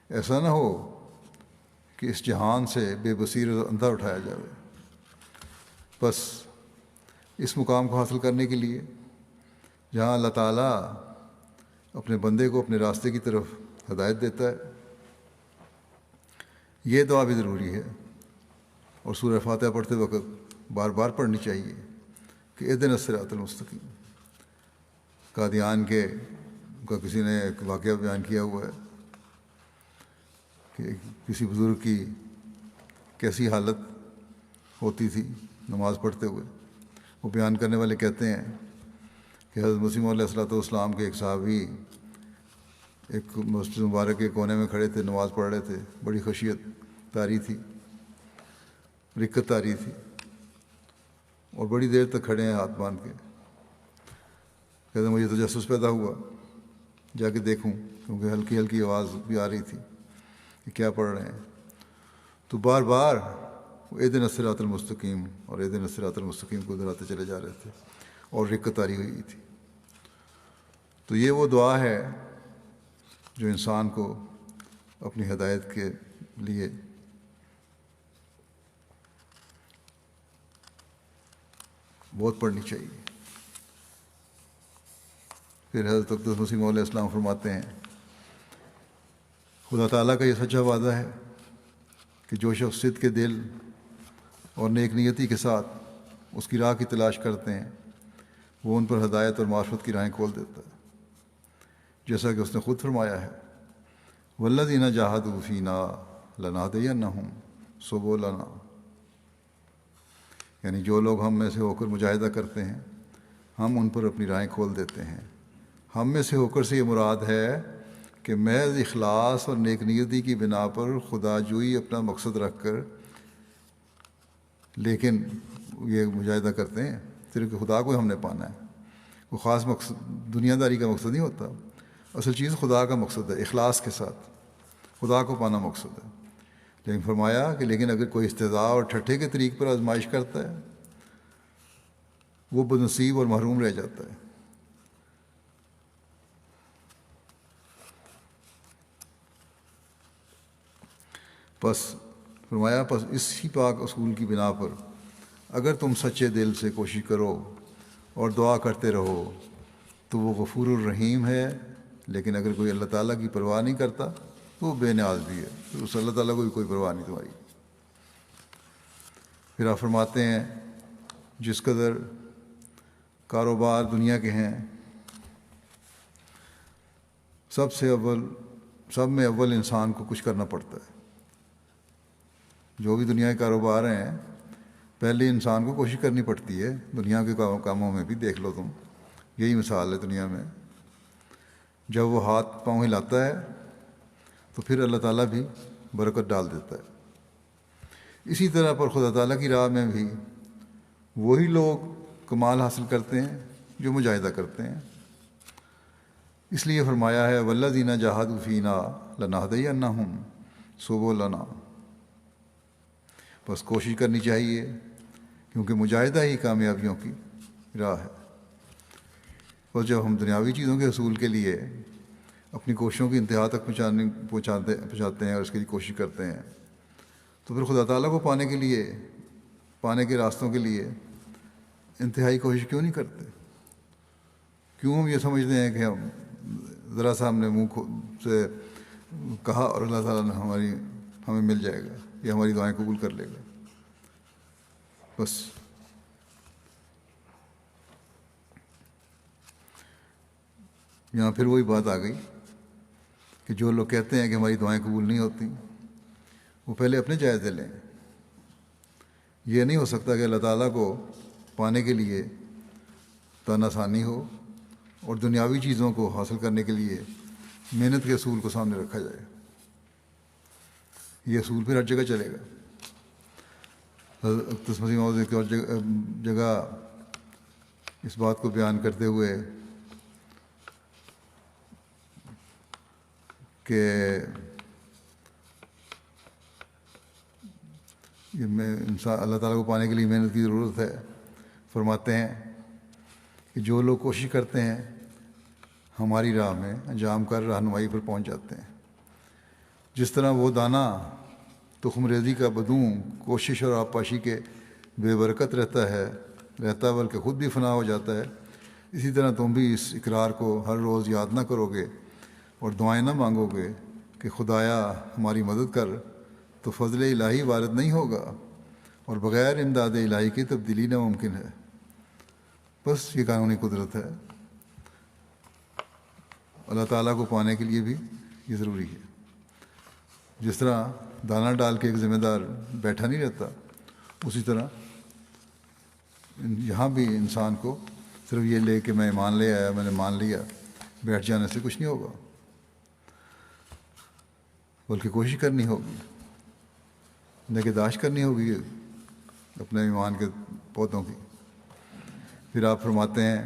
ایسا نہ ہو کہ اس جہان سے بے بصیرت اندھا اٹھایا جاوے. بس اس مقام کو حاصل کرنے کے لیے جہاں اللہ تعالیٰ اپنے بندے کو اپنے راستے کی طرف ہدایت دیتا ہے، یہ دعا بھی ضروری ہے. اور سورہ فاتحہ پڑھتے وقت بار بار پڑھنی چاہیے کہ اہدنا الصراط المستقیم. قادیان کا کسی نے ایک واقعہ بیان کیا ہوا ہے کہ کسی بزرگ کی کیسی حالت ہوتی تھی نماز پڑھتے ہوئے. وہ بیان کرنے والے کہتے ہیں کہ حضرت مسیح علیہ الصلوۃ والسلام کے ایک صحابی ایک مسجد مبارک کے کونے میں کھڑے تھے، نماز پڑھ رہے تھے. بڑی خشیت طاری تھی، رکت طاری تھی، اور بڑی دیر تک کھڑے ہیں ہاتھ باندھ کے. کہتے ہیں مجھے تجسس پیدا ہوا، جا کے دیکھوں، کیونکہ ہلکی ہلکی آواز بھی آ رہی تھی کہ کیا پڑھ رہے ہیں. تو بار بار اہدنا الصراط المستقیم اور اہدنا الصراط المستقیم کو دہراتے چلے جا رہے تھے اور رکت طاری ہوئی تھی. تو یہ وہ دعا ہے جو انسان کو اپنی ہدایت کے لیے بہت پڑھنی چاہیے. پھر حضرت اقدس مسیح علیہ السلام فرماتے ہیں خدا تعالیٰ کا یہ سچا وعدہ ہے کہ جو شخص صدق کے دل اور نیک نیتی کے ساتھ اس کی راہ کی تلاش کرتے ہیں وہ ان پر ہدایت اور معرفت کی راہیں کھول دیتا ہے. جیسا کہ اس نے خود فرمایا ہے والذین جاہدوا فینا لنہدینہم سبلنا. یعنی جو لوگ ہم میں سے ہو کر مجاہدہ کرتے ہیں ہم ان پر اپنی راہیں کھول دیتے ہیں. ہم میں سے ہو کر سے یہ مراد ہے کہ محض اخلاص اور نیک نیتی کی بنا پر خدا جوئی اپنا مقصد رکھ کر لیکن یہ مجاہدہ کرتے ہیں صرف کہ خدا کو ہم نے پانا ہے. کوئی خاص مقصد دنیا داری کا مقصد نہیں ہوتا. اصل چیز خدا کا مقصد ہے، اخلاص کے ساتھ خدا کو پانا مقصد ہے. لیکن فرمایا کہ لیکن اگر کوئی استہزاء اور ٹھٹھے کے طریق پر آزمائش کرتا ہے وہ بدنصیب اور محروم رہ جاتا ہے. پس فرمایا پس اسی پاک اصول کی بنا پر اگر تم سچے دل سے کوشش کرو اور دعا کرتے رہو تو وہ غفور الرحیم ہے. لیکن اگر کوئی اللہ تعالیٰ کی پرواہ نہیں کرتا تو وہ بے نیاز بھی ہے، تو اس اللہ تعالیٰ کو بھی کوئی پرواہ نہیں تمہاری. پھر آپ فرماتے ہیں جس قدر کاروبار دنیا کے ہیں سب میں اول انسان کو کچھ کرنا پڑتا ہے. جو بھی دنیا کے کاروبار ہیں پہلے انسان کو کوشش کرنی پڑتی ہے. دنیا کے کاموں میں بھی دیکھ لو تم، یہی مثال ہے. دنیا میں جب وہ ہاتھ پاؤں ہلاتا ہے تو پھر اللہ تعالیٰ بھی برکت ڈال دیتا ہے۔ اسی طرح پر خدا تعالیٰ کی راہ میں بھی وہی لوگ کمال حاصل کرتے ہیں جو مجاہدہ کرتے ہیں۔ اس لیے فرمایا ہے والذین جاہدوا فینا لنہدینہم سبلنا، بس کوشش کرنی چاہیے کیونکہ مجاہدہ ہی کامیابیوں کی راہ ہے۔ اور جب ہم دنیاوی چیزوں کے حصول کے لیے اپنی کوششوں کی انتہا تک پہنچاتے ہیں اور اس کے لیے کوشش کرتے ہیں، تو پھر خدا تعالیٰ کو پانے کے راستوں کے لیے انتہائی کوشش کیوں نہیں کرتے؟ کیوں ہم یہ سمجھتے ہیں کہ ہم ذرا سا ہم نے منہ سے کہا اور اللہ تعالیٰ نے ہمیں مل جائے گا یا ہماری دعائیں قبول کر لے گا؟ بس یہاں پھر وہی بات آ گئی کہ جو لوگ کہتے ہیں کہ ہماری دعائیں قبول نہیں ہوتی، وہ پہلے اپنے جائزے لیں۔ یہ نہیں ہو سکتا کہ اللہ تعالیٰ کو پانے کے لیے تن آسانی ہو اور دنیاوی چیزوں کو حاصل کرنے کے لیے محنت کے اصول کو سامنے رکھا جائے۔ یہ اصول پھر ہر جگہ چلے گا۔ حضرت مسیح موعود ایک اور جگہ اس بات کو بیان کرتے ہوئے کہ انسان اللہ تعالیٰ کو پانے کے لیے محنت کی ضرورت ہے، فرماتے ہیں کہ جو لوگ کوشش کرتے ہیں ہماری راہ میں انجام کر رہنمائی پر پہنچ جاتے ہیں۔ جس طرح وہ دانہ تخم ریزی کا بدوں کوشش اور آبپاشی کے بے برکت رہتا بلکہ خود بھی فنا ہو جاتا ہے، اسی طرح تم بھی اس اقرار کو ہر روز یاد نہ کرو گے اور دعائیں نہ مانگو گے کہ خدایا ہماری مدد کر، تو فضل الہی وارد نہیں ہوگا اور بغیر امداد الہی کی تبدیلی ناممکن ہے۔ بس یہ قانونی قدرت ہے۔ اللہ تعالیٰ کو پانے کے لیے بھی یہ ضروری ہے۔ جس طرح دانہ ڈال کے ایک ذمہ دار بیٹھا نہیں رہتا، اسی طرح یہاں بھی انسان کو صرف یہ لے کہ میں مان لے آیا، میں نے مان لیا، بیٹھ جانے سے کچھ نہیں ہوگا، بلکہ کوشش کرنی ہوگی، نگہداشت کرنی ہوگی اپنے ایمان کے پودوں کی۔ پھر آپ فرماتے ہیں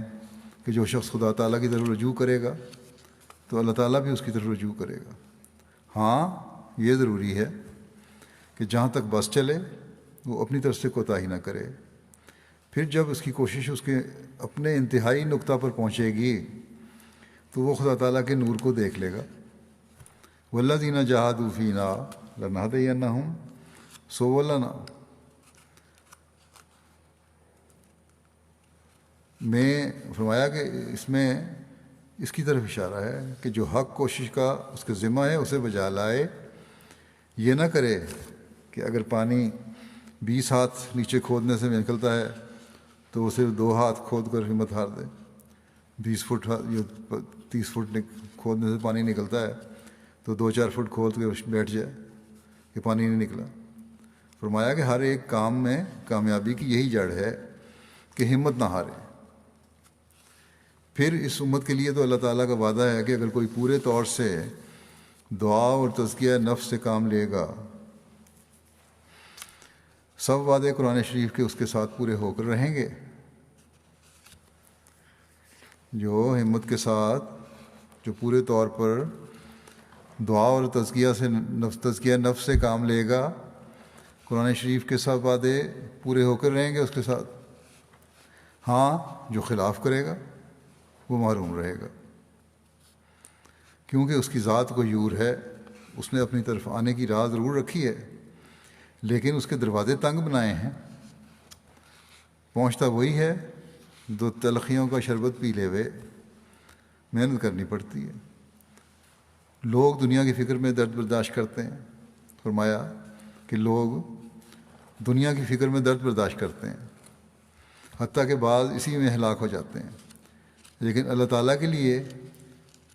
کہ جو شخص خدا تعالیٰ کی طرف رجوع کرے گا تو اللہ تعالیٰ بھی اس کی طرف رجوع کرے گا۔ ہاں یہ ضروری ہے کہ جہاں تک بس چلے وہ اپنی طرف سے کوتاہی نہ کرے۔ پھر جب اس کی کوشش اس کے اپنے انتہائی نقطہ پر پہنچے گی تو وہ خدا تعالیٰ کے نور کو دیکھ لے گا۔ والذین جاہدوا فینا لنہدینہم سبلنا میں فرمایا کہ اس میں اس کی طرف اشارہ ہے کہ جو حق کوشش کا اس کا ذمہ ہے اسے بجا لائے، یہ نہ کرے کہ اگر پانی 20 ہاتھ نیچے کھودنے سے نکلتا ہے تو وہ صرف 2 ہاتھ کھود کر ہمت ہار دے۔ 20 فٹ یا 30 فٹ کھودنے سے پانی نکلتا ہے تو 2-4 فٹ کھود کے بیٹھ جائے کہ پانی نہیں نکلا۔ فرمایا کہ ہر ایک کام میں کامیابی کی یہی جڑ ہے کہ ہمت نہ ہارے۔ پھر اس امت کے لیے تو اللہ تعالیٰ کا وعدہ ہے کہ اگر کوئی پورے طور سے دعا اور تزکیہ نفس سے کام لے گا، سب وعدے قرآن شریف کے اس کے ساتھ پورے ہو کر رہیں گے۔ جو ہمت کے ساتھ جو پورے طور پر دعا اور تزکیہ نفس سے کام لے گا، قرآن شریف کے سب وعدے پورے ہو کر رہیں گے اس کے ساتھ۔ ہاں جو خلاف کرے گا وہ محروم رہے گا، کیونکہ اس کی ذات کو یور ہے، اس نے اپنی طرف آنے کی راہ ضرور رکھی ہے لیکن اس کے دروازے تنگ بنائے ہیں۔ پہنچتا وہی ہے دو تلخیوں کا شربت پی لے ہوئے، محنت کرنی پڑتی ہے۔ لوگ دنیا کی فکر میں درد برداشت کرتے ہیں، فرمایا کہ لوگ دنیا کی فکر میں درد برداشت کرتے ہیں، حتیٰ کہ بعض اسی میں ہلاک ہو جاتے ہیں، لیکن اللہ تعالیٰ کے لیے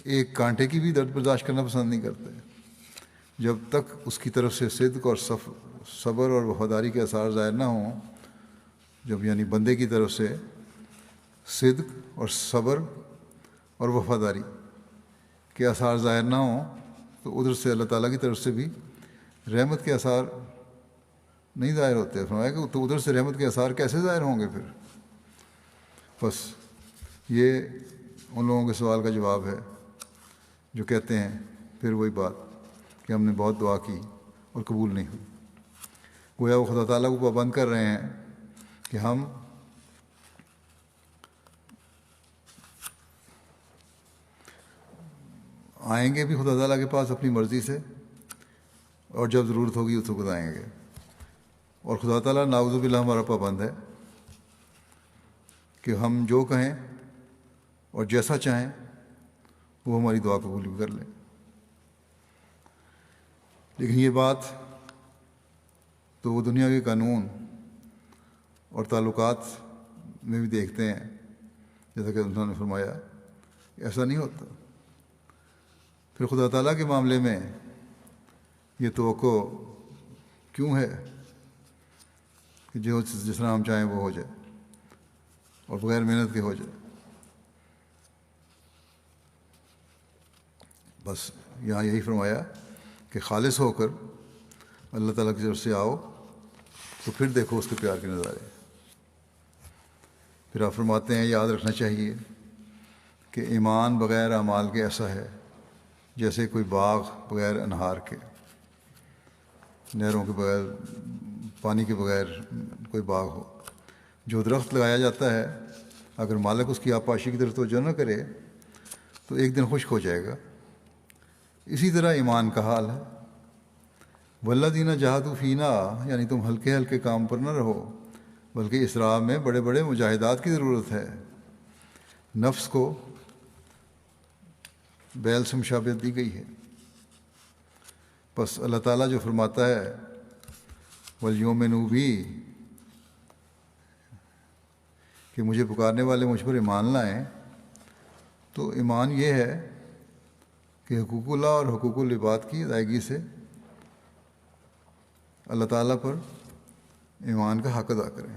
ایک کانٹے کی بھی درد برداشت کرنا پسند نہیں کرتے جب تک اس کی طرف سے صدق اور صبر اور وفاداری کے آثار ظاہر نہ ہوں۔ جب یعنی بندے کی طرف سے صدق اور صبر اور وفاداری کے آثار ظاہر نہ ہوں تو ادھر سے اللہ تعالیٰ کی طرف سے بھی رحمت کے آثار نہیں ظاہر ہوتے. فرمایا کہ تو ادھر سے رحمت کے آثار کیسے ظاہر ہوں گے پھر؟ بس یہ ان لوگوں کے سوال کا جواب ہے جو کہتے ہیں پھر وہی بات کہ ہم نے بہت دعا کی اور قبول نہیں ہوئی. گویا وہ خدا تعالیٰ کو پابند کر رہے ہیں کہ ہم آئیں گے بھی خدا تعالیٰ کے پاس اپنی مرضی سے، اور جب ضرورت ہوگی اس وقت آئیں گے. اور خدا تعالیٰ نعوذ باللہ ہمارا پابند ہے کہ ہم جو کہیں اور جیسا چاہیں وہ ہماری دعا قبول بھی کر لیں. لیکن یہ بات تو وہ دنیا کے قانون اور تعلقات میں بھی دیکھتے ہیں، جیسا کہ انہوں نے فرمایا ایسا نہیں ہوتا. پھر خدا تعالیٰ کے معاملے میں یہ توقع کیوں ہے کہ جو جس طرح ہم چاہیں وہ ہو جائے اور بغیر محنت کے ہو جائے؟ بس یہاں یہی فرمایا کہ خالص ہو کر اللہ تعالیٰ کی طرف سے آؤ تو پھر دیکھو اس کے پیار کے نظارے. پھر آپ فرماتے ہیں یاد رکھنا چاہیے کہ ایمان بغیر اعمال کے ایسا ہے جیسے کوئی باغ بغیر انہار کے، نہروں کے بغیر، پانی کے بغیر کوئی باغ ہو. جو درخت لگایا جاتا ہے اگر مالک اس کی آبپاشی کی طرف توجہ نہ کرے تو ایک دن خشک ہو جائے گا. اسی طرح ایمان کا حال ہے. والذین جاہدوا فینا، یعنی تم ہلکے ہلکے کام پر نہ رہو بلکہ اسراء میں بڑے بڑے مجاہدات کی ضرورت ہے. نفس کو بیل سے مشابہت دی گئی ہے. بس اللہ تعالیٰ جو فرماتا ہے وَلْيُؤْمِنُوا بِی، کہ مجھے پکارنے والے مجھ پر ایمان لائیں، تو ایمان یہ ہے کہ حقوق اللہ اور حقوق العباد کی ادائیگی سے اللہ تعالیٰ پر ایمان کا حق ادا کریں.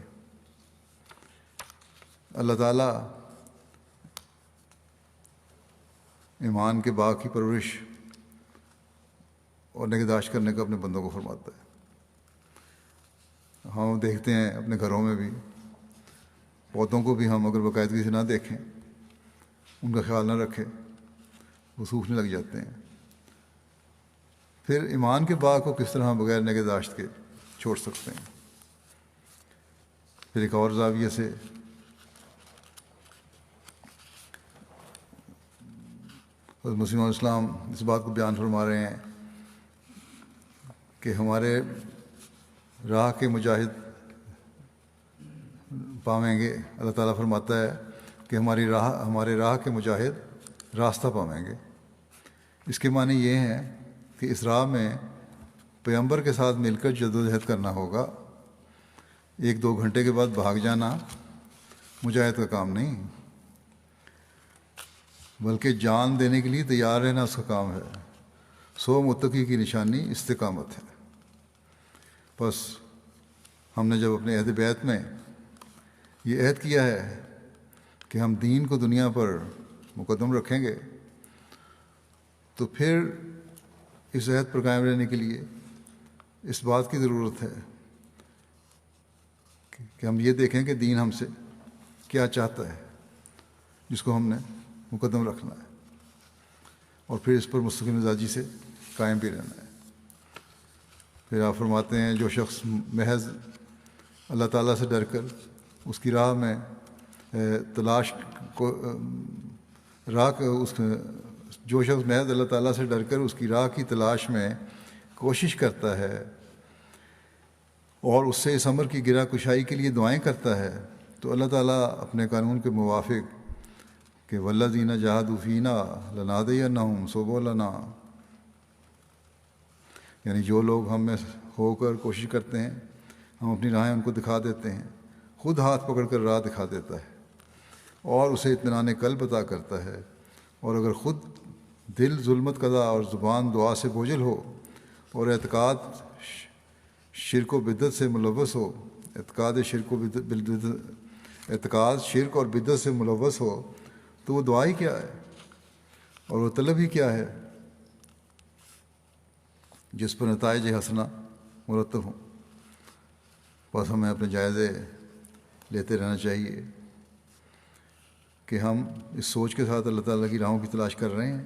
اللہ تعالیٰ ایمان کے باغ کی پرورش اور نگہداشت کرنے کا اپنے بندوں کو فرماتا ہے. ہم دیکھتے ہیں اپنے گھروں میں بھی پودوں کو بھی ہم اگر باقاعدگی سے نہ دیکھیں، ان کا خیال نہ رکھیں، وہ سوکھنے لگ جاتے ہیں. پھر ایمان کے باغ کو کس طرح بغیر نگہداشت کے چھوڑ سکتے ہیں؟ پھر ایک اور زاویے سے حضرت مسیح علیہ السلام اس بات کو بیان فرما رہے ہیں کہ ہمارے راہ کے مجاہد پاویں گے. اللہ تعالیٰ فرماتا ہے کہ ہمارے راہ کے مجاہد راستہ پاویں گے. اس کے معنی یہ ہیں کہ اس راہ میں پیغمبر کے ساتھ مل کر جدوجہد کرنا ہوگا. 1-2 گھنٹے کے بعد بھاگ جانا مجاہد کا کام نہیں، بلکہ جان دینے کے لیے تیار رہنا اس کا کام ہے. سو متقی کی نشانی استقامت ہے. بس ہم نے جب اپنے عہد بیعت میں یہ عہد کیا ہے کہ ہم دین کو دنیا پر مقدم رکھیں گے، تو پھر اس عہد پر قائم رہنے کے لیے اس بات کی ضرورت ہے کہ ہم یہ دیکھیں کہ دین ہم سے کیا چاہتا ہے جس کو ہم نے مقدم رکھنا ہے، اور پھر اس پر مستقل مزاجی سے قائم بھی رہنا ہے. پھر آپ فرماتے ہیں جو شخص محض اللہ تعالیٰ سے ڈر کر اس کی راہ میں جو شخص محض اللہ تعالیٰ سے ڈر کر اس کی راہ کی تلاش میں کوشش کرتا ہے اور اس سے اس امر کی گرہ کشائی کے لیے دعائیں کرتا ہے، تو اللہ تعالیٰ اپنے قانون کے موافق کہ والذین جاہدوا فینا لنہدینہم سبلنا، یعنی جو لوگ ہم میں ہو کر کوشش کرتے ہیں ہم اپنی راہیں ان کو دکھا دیتے ہیں. خود ہاتھ پکڑ کر راہ دکھا دیتا ہے اور اسے اطمینان قلب عطا کرتا ہے. اور اگر خود دل ظلمت قضا اور زبان دعا سے بوجھل ہو اور اعتقاد شرک و بدعت سے ملوث ہو، اعتقاد شرک اور بدعت سے ملوث ہو، تو وہ دعا ہی کیا ہے اور وہ طلب ہی کیا ہے؟ جس پر نتائج حسنہ مرتب ہوں۔ بس ہمیں اپنے جائزے لیتے رہنا چاہیے کہ ہم اس سوچ کے ساتھ اللہ تعالیٰ کی راہوں کی تلاش کر رہے ہیں،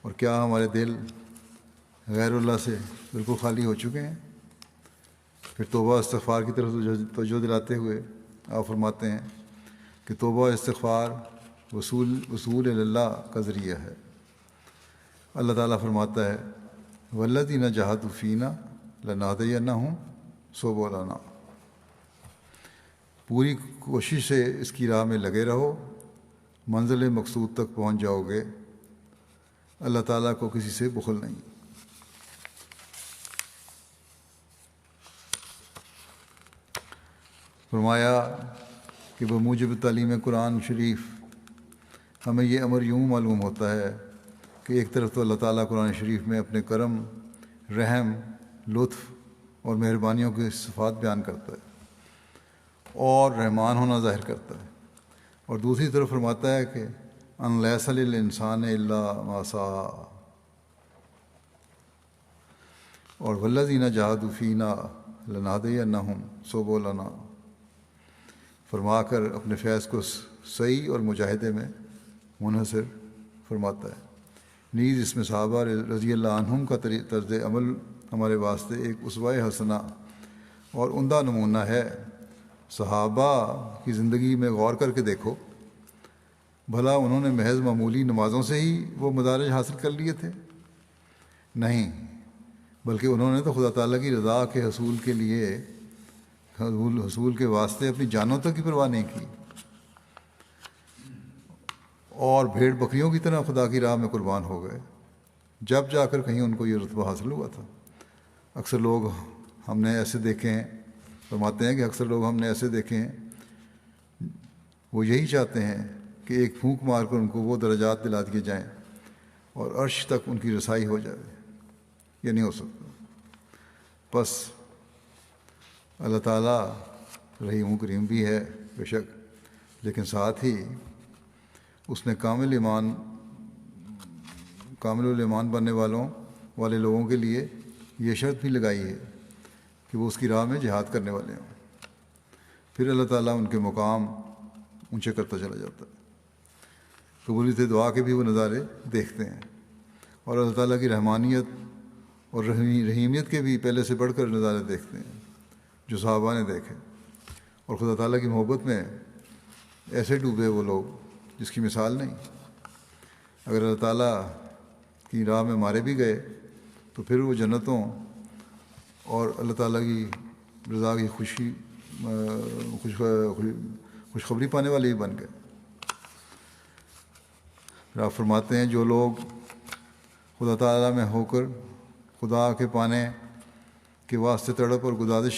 اور کیا ہمارے دل غیر اللہ سے بالکل خالی ہو چکے ہیں۔ پھر توبہ استغفار کی طرف توجہ دلاتے ہوئے آپ فرماتے ہیں کہ توبہ استغفار وصول اللہ کا ذریعہ ہے۔ اللہ تعالیٰ فرماتا ہے والذین جاہدوا فینا لنہدینہم سبلنا، پوری کوشش سے اس کی راہ میں لگے رہو، منزل مقصود تک پہنچ جاؤ گے۔ اللہ تعالیٰ کو کسی سے بخل نہیں۔ فرمایا کہ بموجب تعلیم قرآن شریف ہمیں یہ امر یوں معلوم ہوتا ہے کہ ایک طرف تو اللہ تعالیٰ قرآن شریف میں اپنے کرم، رحم، لطف اور مہربانیوں کی صفات بیان کرتا ہے اور رحمان ہونا ظاہر کرتا ہے، اور دوسری طرف فرماتا ہے کہ ان لیس للانسان الا ما سعی، اور والذین جاہدوا فینا لنہدینہم سبلنا، فرما کر اپنے فیض کو سعی اور مجاہدے میں منحصر فرماتا ہے۔ نیز اس میں صحابہ رضی اللہ عنہم کا طرز عمل ہمارے واسطے ایک اسوہ حسنہ اور عمدہ نمونہ ہے۔ صحابہ کی زندگی میں غور کر کے دیکھو، بھلا انہوں نے محض معمولی نمازوں سے ہی وہ مدارج حاصل کر لیے تھے؟ نہیں، بلکہ انہوں نے تو خدا تعالیٰ کی رضا کے حصول کے لیے حصول کے واسطے اپنی جانوں تک کی پرواہ نہیں کی، اور بھیڑ بکریوں کی طرح خدا کی راہ میں قربان ہو گئے، جب جا کر کہیں ان کو یہ رتبہ حاصل ہوا تھا۔ اکثر لوگ ہم نے ایسے دیکھے ہیں، فرماتے ہیں کہ اکثر لوگ ہم نے ایسے دیکھے ہیں، وہ یہی چاہتے ہیں کہ ایک پھونک مار کر ان کو وہ درجات دلا دیے جائیں اور عرش تک ان کی رسائی ہو جائے۔ یہ نہیں ہو سکتا۔ بس اللہ تعالیٰ رحیم و کریم بھی ہے بے شک، لیکن ساتھ ہی اس نے کامل الایمان بننے والے لوگوں کے لیے یہ شرط بھی لگائی ہے کہ وہ اس کی راہ میں جہاد کرنے والے ہوں۔ پھر اللہ تعالیٰ ان کے مقام اونچے کرتا چلا جاتا ہے۔ قبولیت دعا کے بھی وہ نظارے دیکھتے ہیں، اور اللہ تعالیٰ کی رحمانیت اور رحیمیت کے بھی پہلے سے بڑھ کر نظارے دیکھتے ہیں جو صحابہ نے دیکھے، اور خدا تعالیٰ کی محبت میں ایسے ڈوبے وہ لوگ جس کی مثال نہیں۔ اگر اللہ تعالیٰ کی راہ میں مارے بھی گئے تو پھر وہ جنتوں اور اللہ تعالیٰ کی رضا کی خوشخبری پانے والے ہی بن گئے۔ پھر آپ فرماتے ہیں جو لوگ خدا تعالیٰ میں ہو کر خدا کے پانے کے واسطے تڑپ اور گزارش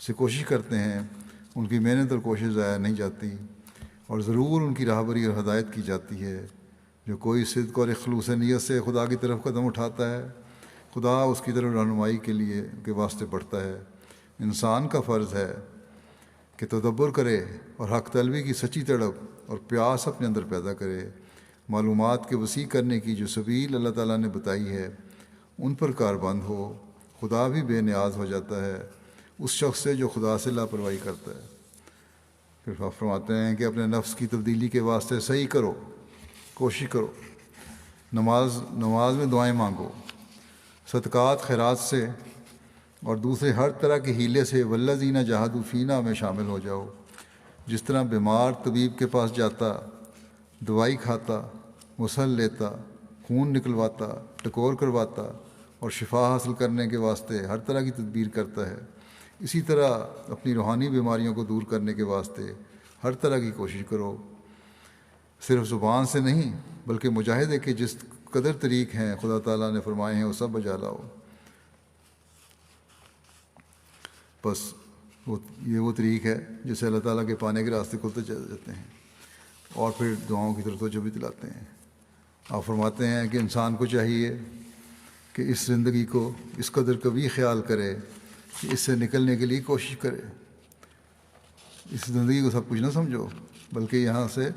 سے کوشش کرتے ہیں، ان کی محنت اور کوشش ضائع نہیں جاتی، اور ضرور ان کی راہبری اور ہدایت کی جاتی ہے۔ جو کوئی صدق اور خلوص نیت سے خدا کی طرف قدم اٹھاتا ہے، خدا اس کی طرف رہنمائی کے واسطے بڑھتا ہے۔ انسان کا فرض ہے کہ تدبر کرے اور حق طلبی کی سچی تڑپ اور پیاس اپنے اندر پیدا کرے۔ معلومات کے وسیع کرنے کی جو سبیل اللہ تعالیٰ نے بتائی ہے ان پر کاربند ہو، خدا بھی بے نیاز ہو جاتا ہے اس شخص سے جو خدا سے لاپرواہی کرتا ہے۔ پھر فرماتے ہیں کہ اپنے نفس کی تبدیلی کے واسطے صحیح کرو، کوشش کرو، نماز میں دعائیں مانگو، صدقات خیرات سے اور دوسرے ہر طرح کے ہیلے سے والذین جاہدوا فینا میں شامل ہو جاؤ۔ جس طرح بیمار طبیب کے پاس جاتا، دوائی کھاتا، مسل لیتا، خون نکلواتا، ٹکور کرواتا اور شفا حاصل کرنے کے واسطے ہر طرح کی تدبیر کرتا ہے، اسی طرح اپنی روحانی بیماریوں کو دور کرنے کے واسطے ہر طرح کی کوشش کرو، صرف زبان سے نہیں بلکہ مجاہدے کے جس قدر طریق ہیں خدا تعالیٰ نے فرمائے ہیں وہ سب بجا لاؤ۔ بس یہ وہ طریق ہے جسے اللہ تعالیٰ کے پانے کے راستے کھلتے چلے جاتے ہیں، اور پھر دعاؤں کی طرف توجہ بھی دلاتے ہیں۔ آپ فرماتے ہیں کہ انسان کو چاہیے کہ اس زندگی کو اس قدر قوی خیال کرے کہ اس سے نکلنے کے لیے کوشش کرے۔ اس زندگی کو سب کچھ نہ سمجھو، بلکہ یہاں سے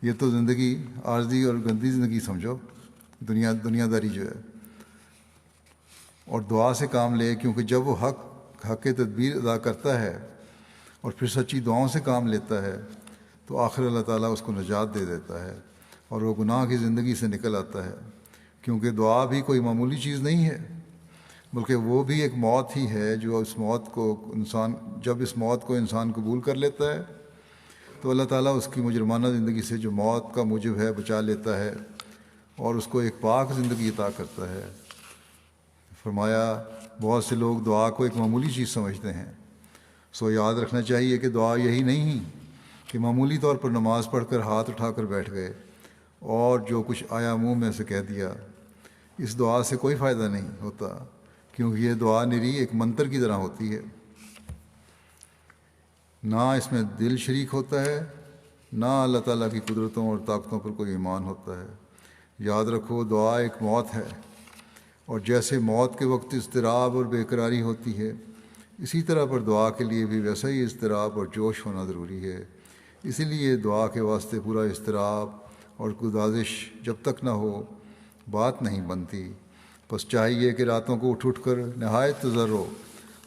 یہ تو زندگی عارضی اور گندی زندگی سمجھو، دنیا داری جو ہے، اور دعا سے کام لے، کیونکہ جب وہ حق تدبیر ادا کرتا ہے اور پھر سچی دعاؤں سے کام لیتا ہے تو آخر اللہ تعالیٰ اس کو نجات دے دیتا ہے اور وہ گناہ کی زندگی سے نکل آتا ہے، کیونکہ دعا بھی کوئی معمولی چیز نہیں ہے، بلکہ وہ بھی ایک موت ہی ہے جو جب اس موت کو انسان قبول کر لیتا ہے تو اللہ تعالیٰ اس کی مجرمانہ زندگی سے جو موت کا موجب ہے بچا لیتا ہے اور اس کو ایک پاک زندگی عطا کرتا ہے۔ فرمایا بہت سے لوگ دعا کو ایک معمولی چیز سمجھتے ہیں، سو یاد رکھنا چاہیے کہ دعا یہی نہیں کہ معمولی طور پر نماز پڑھ کر ہاتھ اٹھا کر بیٹھ گئے اور جو کچھ آیا منہ میں سے کہہ دیا۔ اس دعا سے کوئی فائدہ نہیں ہوتا، کیونکہ یہ دعا نری ایک منتر کی طرح ہوتی ہے، نہ اس میں دل شریک ہوتا ہے، نہ اللہ تعالیٰ کی قدرتوں اور طاقتوں پر کوئی ایمان ہوتا ہے۔ یاد رکھو دعا ایک موت ہے، اور جیسے موت کے وقت اضطراب اور بے قراری ہوتی ہے، اسی طرح پر دعا کے لیے بھی ویسا ہی اضطراب اور جوش ہونا ضروری ہے۔ اسی لیے دعا کے واسطے پورا اضطراب اور گدازش جب تک نہ ہو بات نہیں بنتی۔ بس چاہیے کہ راتوں کو اٹھ کر نہایت تضرع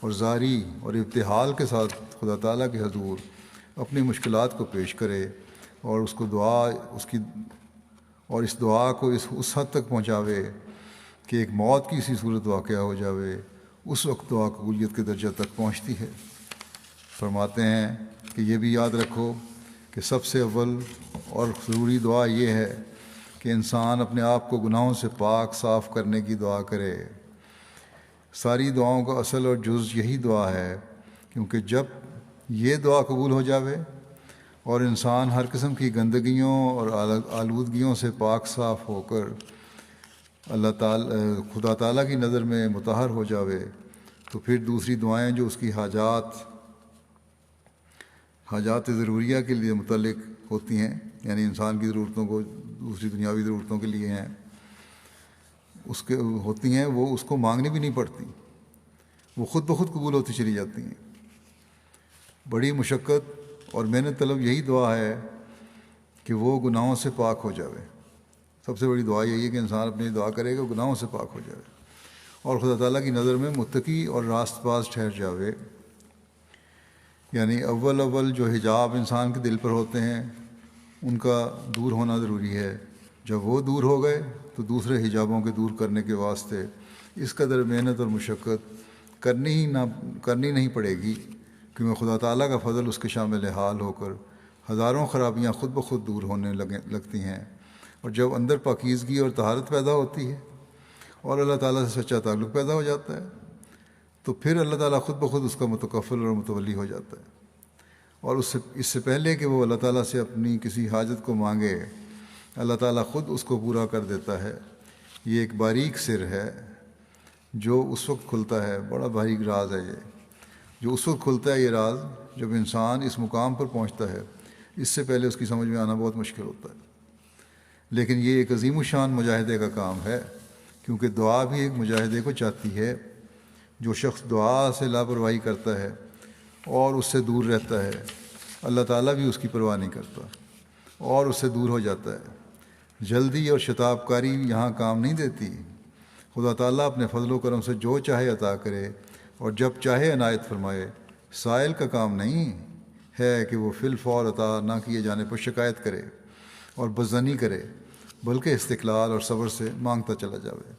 اور زاری اور ابتحال کے ساتھ خدا تعالیٰ کے حضور اپنی مشکلات کو پیش کرے اور اس دعا کو اس حد تک پہنچاوے کہ ایک موت کی سی صورت واقع ہو جاوے، اس وقت دعا قبولیت کے درجہ تک پہنچتی ہے۔ فرماتے ہیں کہ یہ بھی یاد رکھو کہ سب سے اول اور ضروری دعا یہ ہے کہ انسان اپنے آپ کو گناہوں سے پاک صاف کرنے کی دعا کرے۔ ساری دعاؤں کا اصل اور جز یہی دعا ہے، کیونکہ جب یہ دعا قبول ہو جاوے اور انسان ہر قسم کی گندگیوں اور آلودگیوں سے پاک صاف ہو کر خدا تعالیٰ کی نظر میں مطہر ہو جاوے، تو پھر دوسری دعائیں جو اس کی حاجات ضروریہ کے لیے متعلق ہوتی ہیں، یعنی انسان کی ضرورتوں کو دوسری دنیاوی ضرورتوں کے لیے ہیں ہوتی ہیں، وہ اس کو مانگنی بھی نہیں پڑتی، وہ خود بخود قبول ہوتی چلی جاتی ہیں۔ بڑی مشقت اور محنت طلب یہی دعا ہے کہ وہ گناہوں سے پاک ہو جاوے۔ سب سے بڑی دعا یہی ہے کہ انسان اپنی دعا کرے کہ گناہوں سے پاک ہو جائے اور خدا تعالیٰ کی نظر میں متقی اور راست باز ٹھہر جاوے۔ یعنی اول جو حجاب انسان کے دل پر ہوتے ہیں ان کا دور ہونا ضروری ہے۔ جب وہ دور ہو گئے تو دوسرے حجابوں کے دور کرنے کے واسطے اس قدر محنت اور مشقت کرنی نہیں پڑے گی، کیونکہ خدا تعالیٰ کا فضل اس کے شامل حال ہو کر ہزاروں خرابیاں خود بخود دور ہونے لگتی ہیں۔ اور جب اندر پاکیزگی اور طہارت پیدا ہوتی ہے اور اللہ تعالیٰ سے سچا تعلق پیدا ہو جاتا ہے تو پھر اللہ تعالیٰ خود بخود اس کا متکفل اور متولی ہو جاتا ہے، اور اس سے پہلے کہ وہ اللہ تعالیٰ سے اپنی کسی حاجت کو مانگے اللہ تعالیٰ خود اس کو پورا کر دیتا ہے۔ یہ ایک باریک سر ہے جو اس وقت کھلتا ہے، بڑا باریک راز ہے یہ، جو اس وقت کھلتا ہے یہ راز جب انسان اس مقام پر پہنچتا ہے۔ اس سے پہلے اس کی سمجھ میں آنا بہت مشکل ہوتا ہے، لیکن یہ ایک عظیم الشان مجاہدے کا کام ہے، کیونکہ دعا بھی ایک مجاہدے کو چاہتی ہے۔ جو شخص دعا سے لاپرواہی کرتا ہے اور اس سے دور رہتا ہے، اللہ تعالیٰ بھی اس کی پرواہ نہیں کرتا اور اس سے دور ہو جاتا ہے۔ جلدی اور شتاب کاری یہاں کام نہیں دیتی۔ خدا تعالیٰ اپنے فضل و کرم سے جو چاہے عطا کرے اور جب چاہے عنایت فرمائے۔ سائل کا کام نہیں ہے کہ وہ فی الفور عطا نہ کیے جانے پر شکایت کرے اور بدظنی کرے، بلکہ استقلال اور صبر سے مانگتا چلا جاوے۔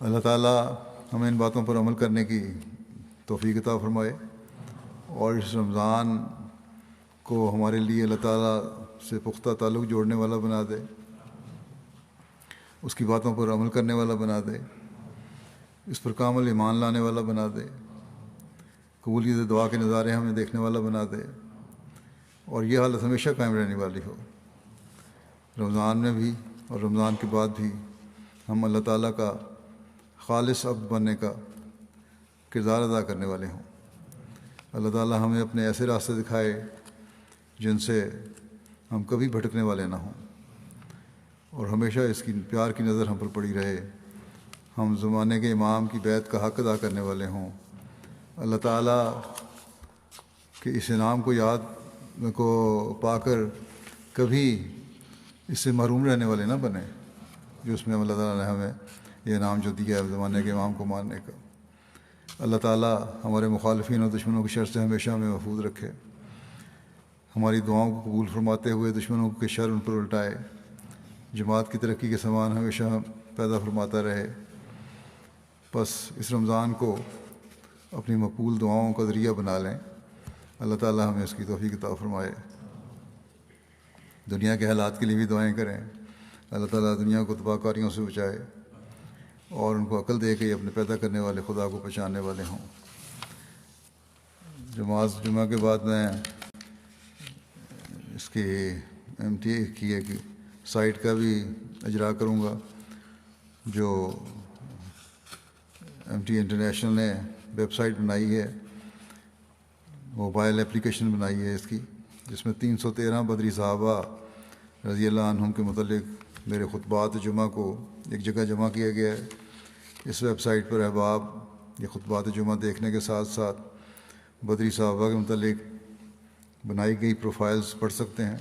اللہ تعالیٰ ہمیں ان باتوں پر عمل کرنے کی توفیق عطا فرمائے اور اس رمضان کو ہمارے لیے اللہ تعالیٰ سے پختہ تعلق جوڑنے والا بنا دے، اس کی باتوں پر عمل کرنے والا بنا دے، اس پر کامل ایمان لانے والا بنا دے، قبولیت دعا کے نظارے ہمیں دیکھنے والا بنا دے، اور یہ حالت ہمیشہ قائم رہنے والی ہو۔ رمضان میں بھی اور رمضان کے بعد بھی ہم اللہ تعالیٰ کا خالص عبد بننے کا کردار ادا کرنے والے ہوں۔ اللہ تعالیٰ ہمیں اپنے ایسے راستے دکھائے جن سے ہم کبھی بھٹکنے والے نہ ہوں، اور ہمیشہ اس کی پیار کی نظر ہم پر پڑی رہے، ہم زمانے کے امام کی بیعت کا حق ادا کرنے والے ہوں۔ اللہ تعالیٰ کے اس انعام کو پا کر کبھی اس سے محروم رہنے والے نہ بنیں جو اس میں اللہ تعالیٰ نے ہمیں یہ انعام جو دیا ہے زمانے کے امام کو ماننے کا۔ اللہ تعالیٰ ہمارے مخالفین اور دشمنوں کی شر سے ہمیشہ ہمیں محفوظ رکھے، ہماری دعاؤں کو قبول فرماتے ہوئے دشمنوں کے شر ان پر الٹائے، جماعت کی ترقی کے سامان ہمیشہ پیدا فرماتا رہے۔ بس اس رمضان کو اپنی مقبول دعاؤں کا ذریعہ بنا لیں، اللہ تعالیٰ ہمیں اس کی توفیق عطا فرمائے۔ دنیا کے حالات کے لیے بھی دعائیں کریں، اللہ تعالیٰ دنیا کو تباہ کاریوں سے بچائے اور ان کو عقل دے کے یہ اپنے پیدا کرنے والے خدا کو پہچاننے والے ہوں۔ جمعہ کے بعد میں اس کی MTA کی ایک سائٹ کا بھی اجرا کروں گا، جو MTA انٹرنیشنل نے ویب سائٹ بنائی ہے، موبائل اپلیکیشن بنائی ہے اس کی، جس میں 313 بدری صحابہ رضی اللہ عنہم کے متعلق میرے خطبات جمعہ کو ایک جگہ جمع کیا گیا ہے۔ اس ویب سائٹ پر احباب یہ خطبات جمعہ دیکھنے کے ساتھ ساتھ بدری صحابہ کے متعلق بنائی گئی پروفائلز پڑھ سکتے ہیں،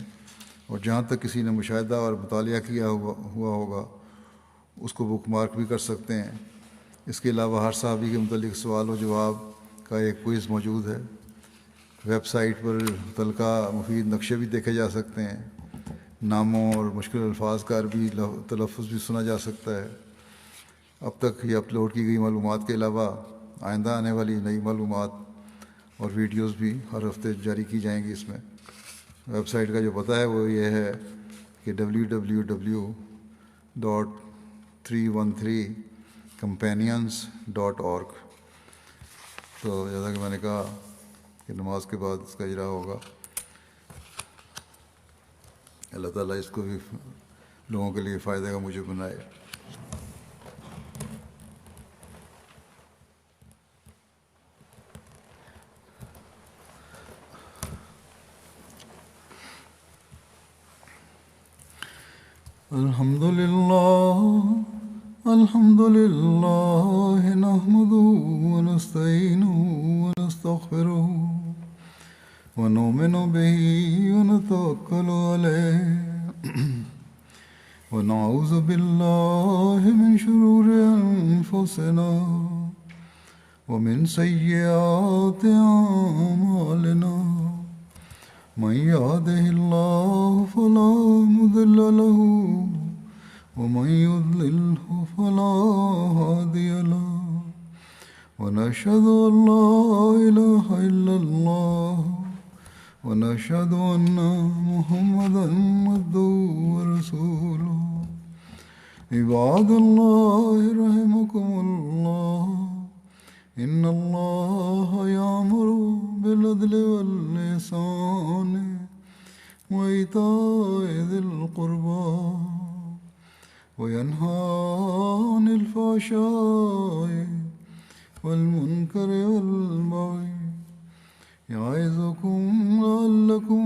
اور جہاں تک کسی نے مشاہدہ اور مطالعہ کیا ہوا ہوگا اس کو بک مارک بھی کر سکتے ہیں۔ اس کے علاوہ ہر صحابی کے متعلق سوال و جواب کا ایک کوئز موجود ہے۔ ویب سائٹ پر متعلقہ مفید نقشے بھی دیکھے جا سکتے ہیں، ناموں اور مشکل الفاظ کا عربی تلفظ بھی سنا جا سکتا ہے۔ اب تک یہ اپلوڈ کی گئی معلومات کے علاوہ آئندہ آنے والی نئی معلومات اور ویڈیوز بھی ہر ہفتے جاری کی جائیں گی اس میں۔ ویب سائٹ کا جو پتہ ہے وہ یہ ہے کہ www.313companions.org۔ تو جیسا کہ میں نے کہا کہ نماز کے بعد اس کا اجرا ہوگا، اللہ تعالیٰ اس کو بھی لوگوں کے لیے فائدہ کا موجب بنائے۔ الحمد للہ نحمده ونستعینه ونستغفره ونؤمن به ونتوکل علیہ ونعوذ باللہ من شرور انفسنا ومن سیئات اعمالنا من يهده الله فلا مضل له ومن يضلله فلا هادي له ونشهد أن لا إله إلا الله ونشهد أن محمدا عبده ورسوله عباد الله رحمكم الله إن الله يأمر بالعدل والإحسان وإيتاء ذي القربى وينهى عن الفحشاء والمنكر والبغي يعظكم لعلكم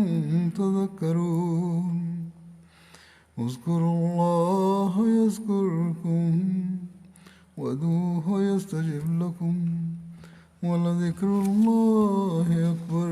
تذكرون اذكروا الله يذكركم وادعوه يستجب لكم ولذكر الله أكبر۔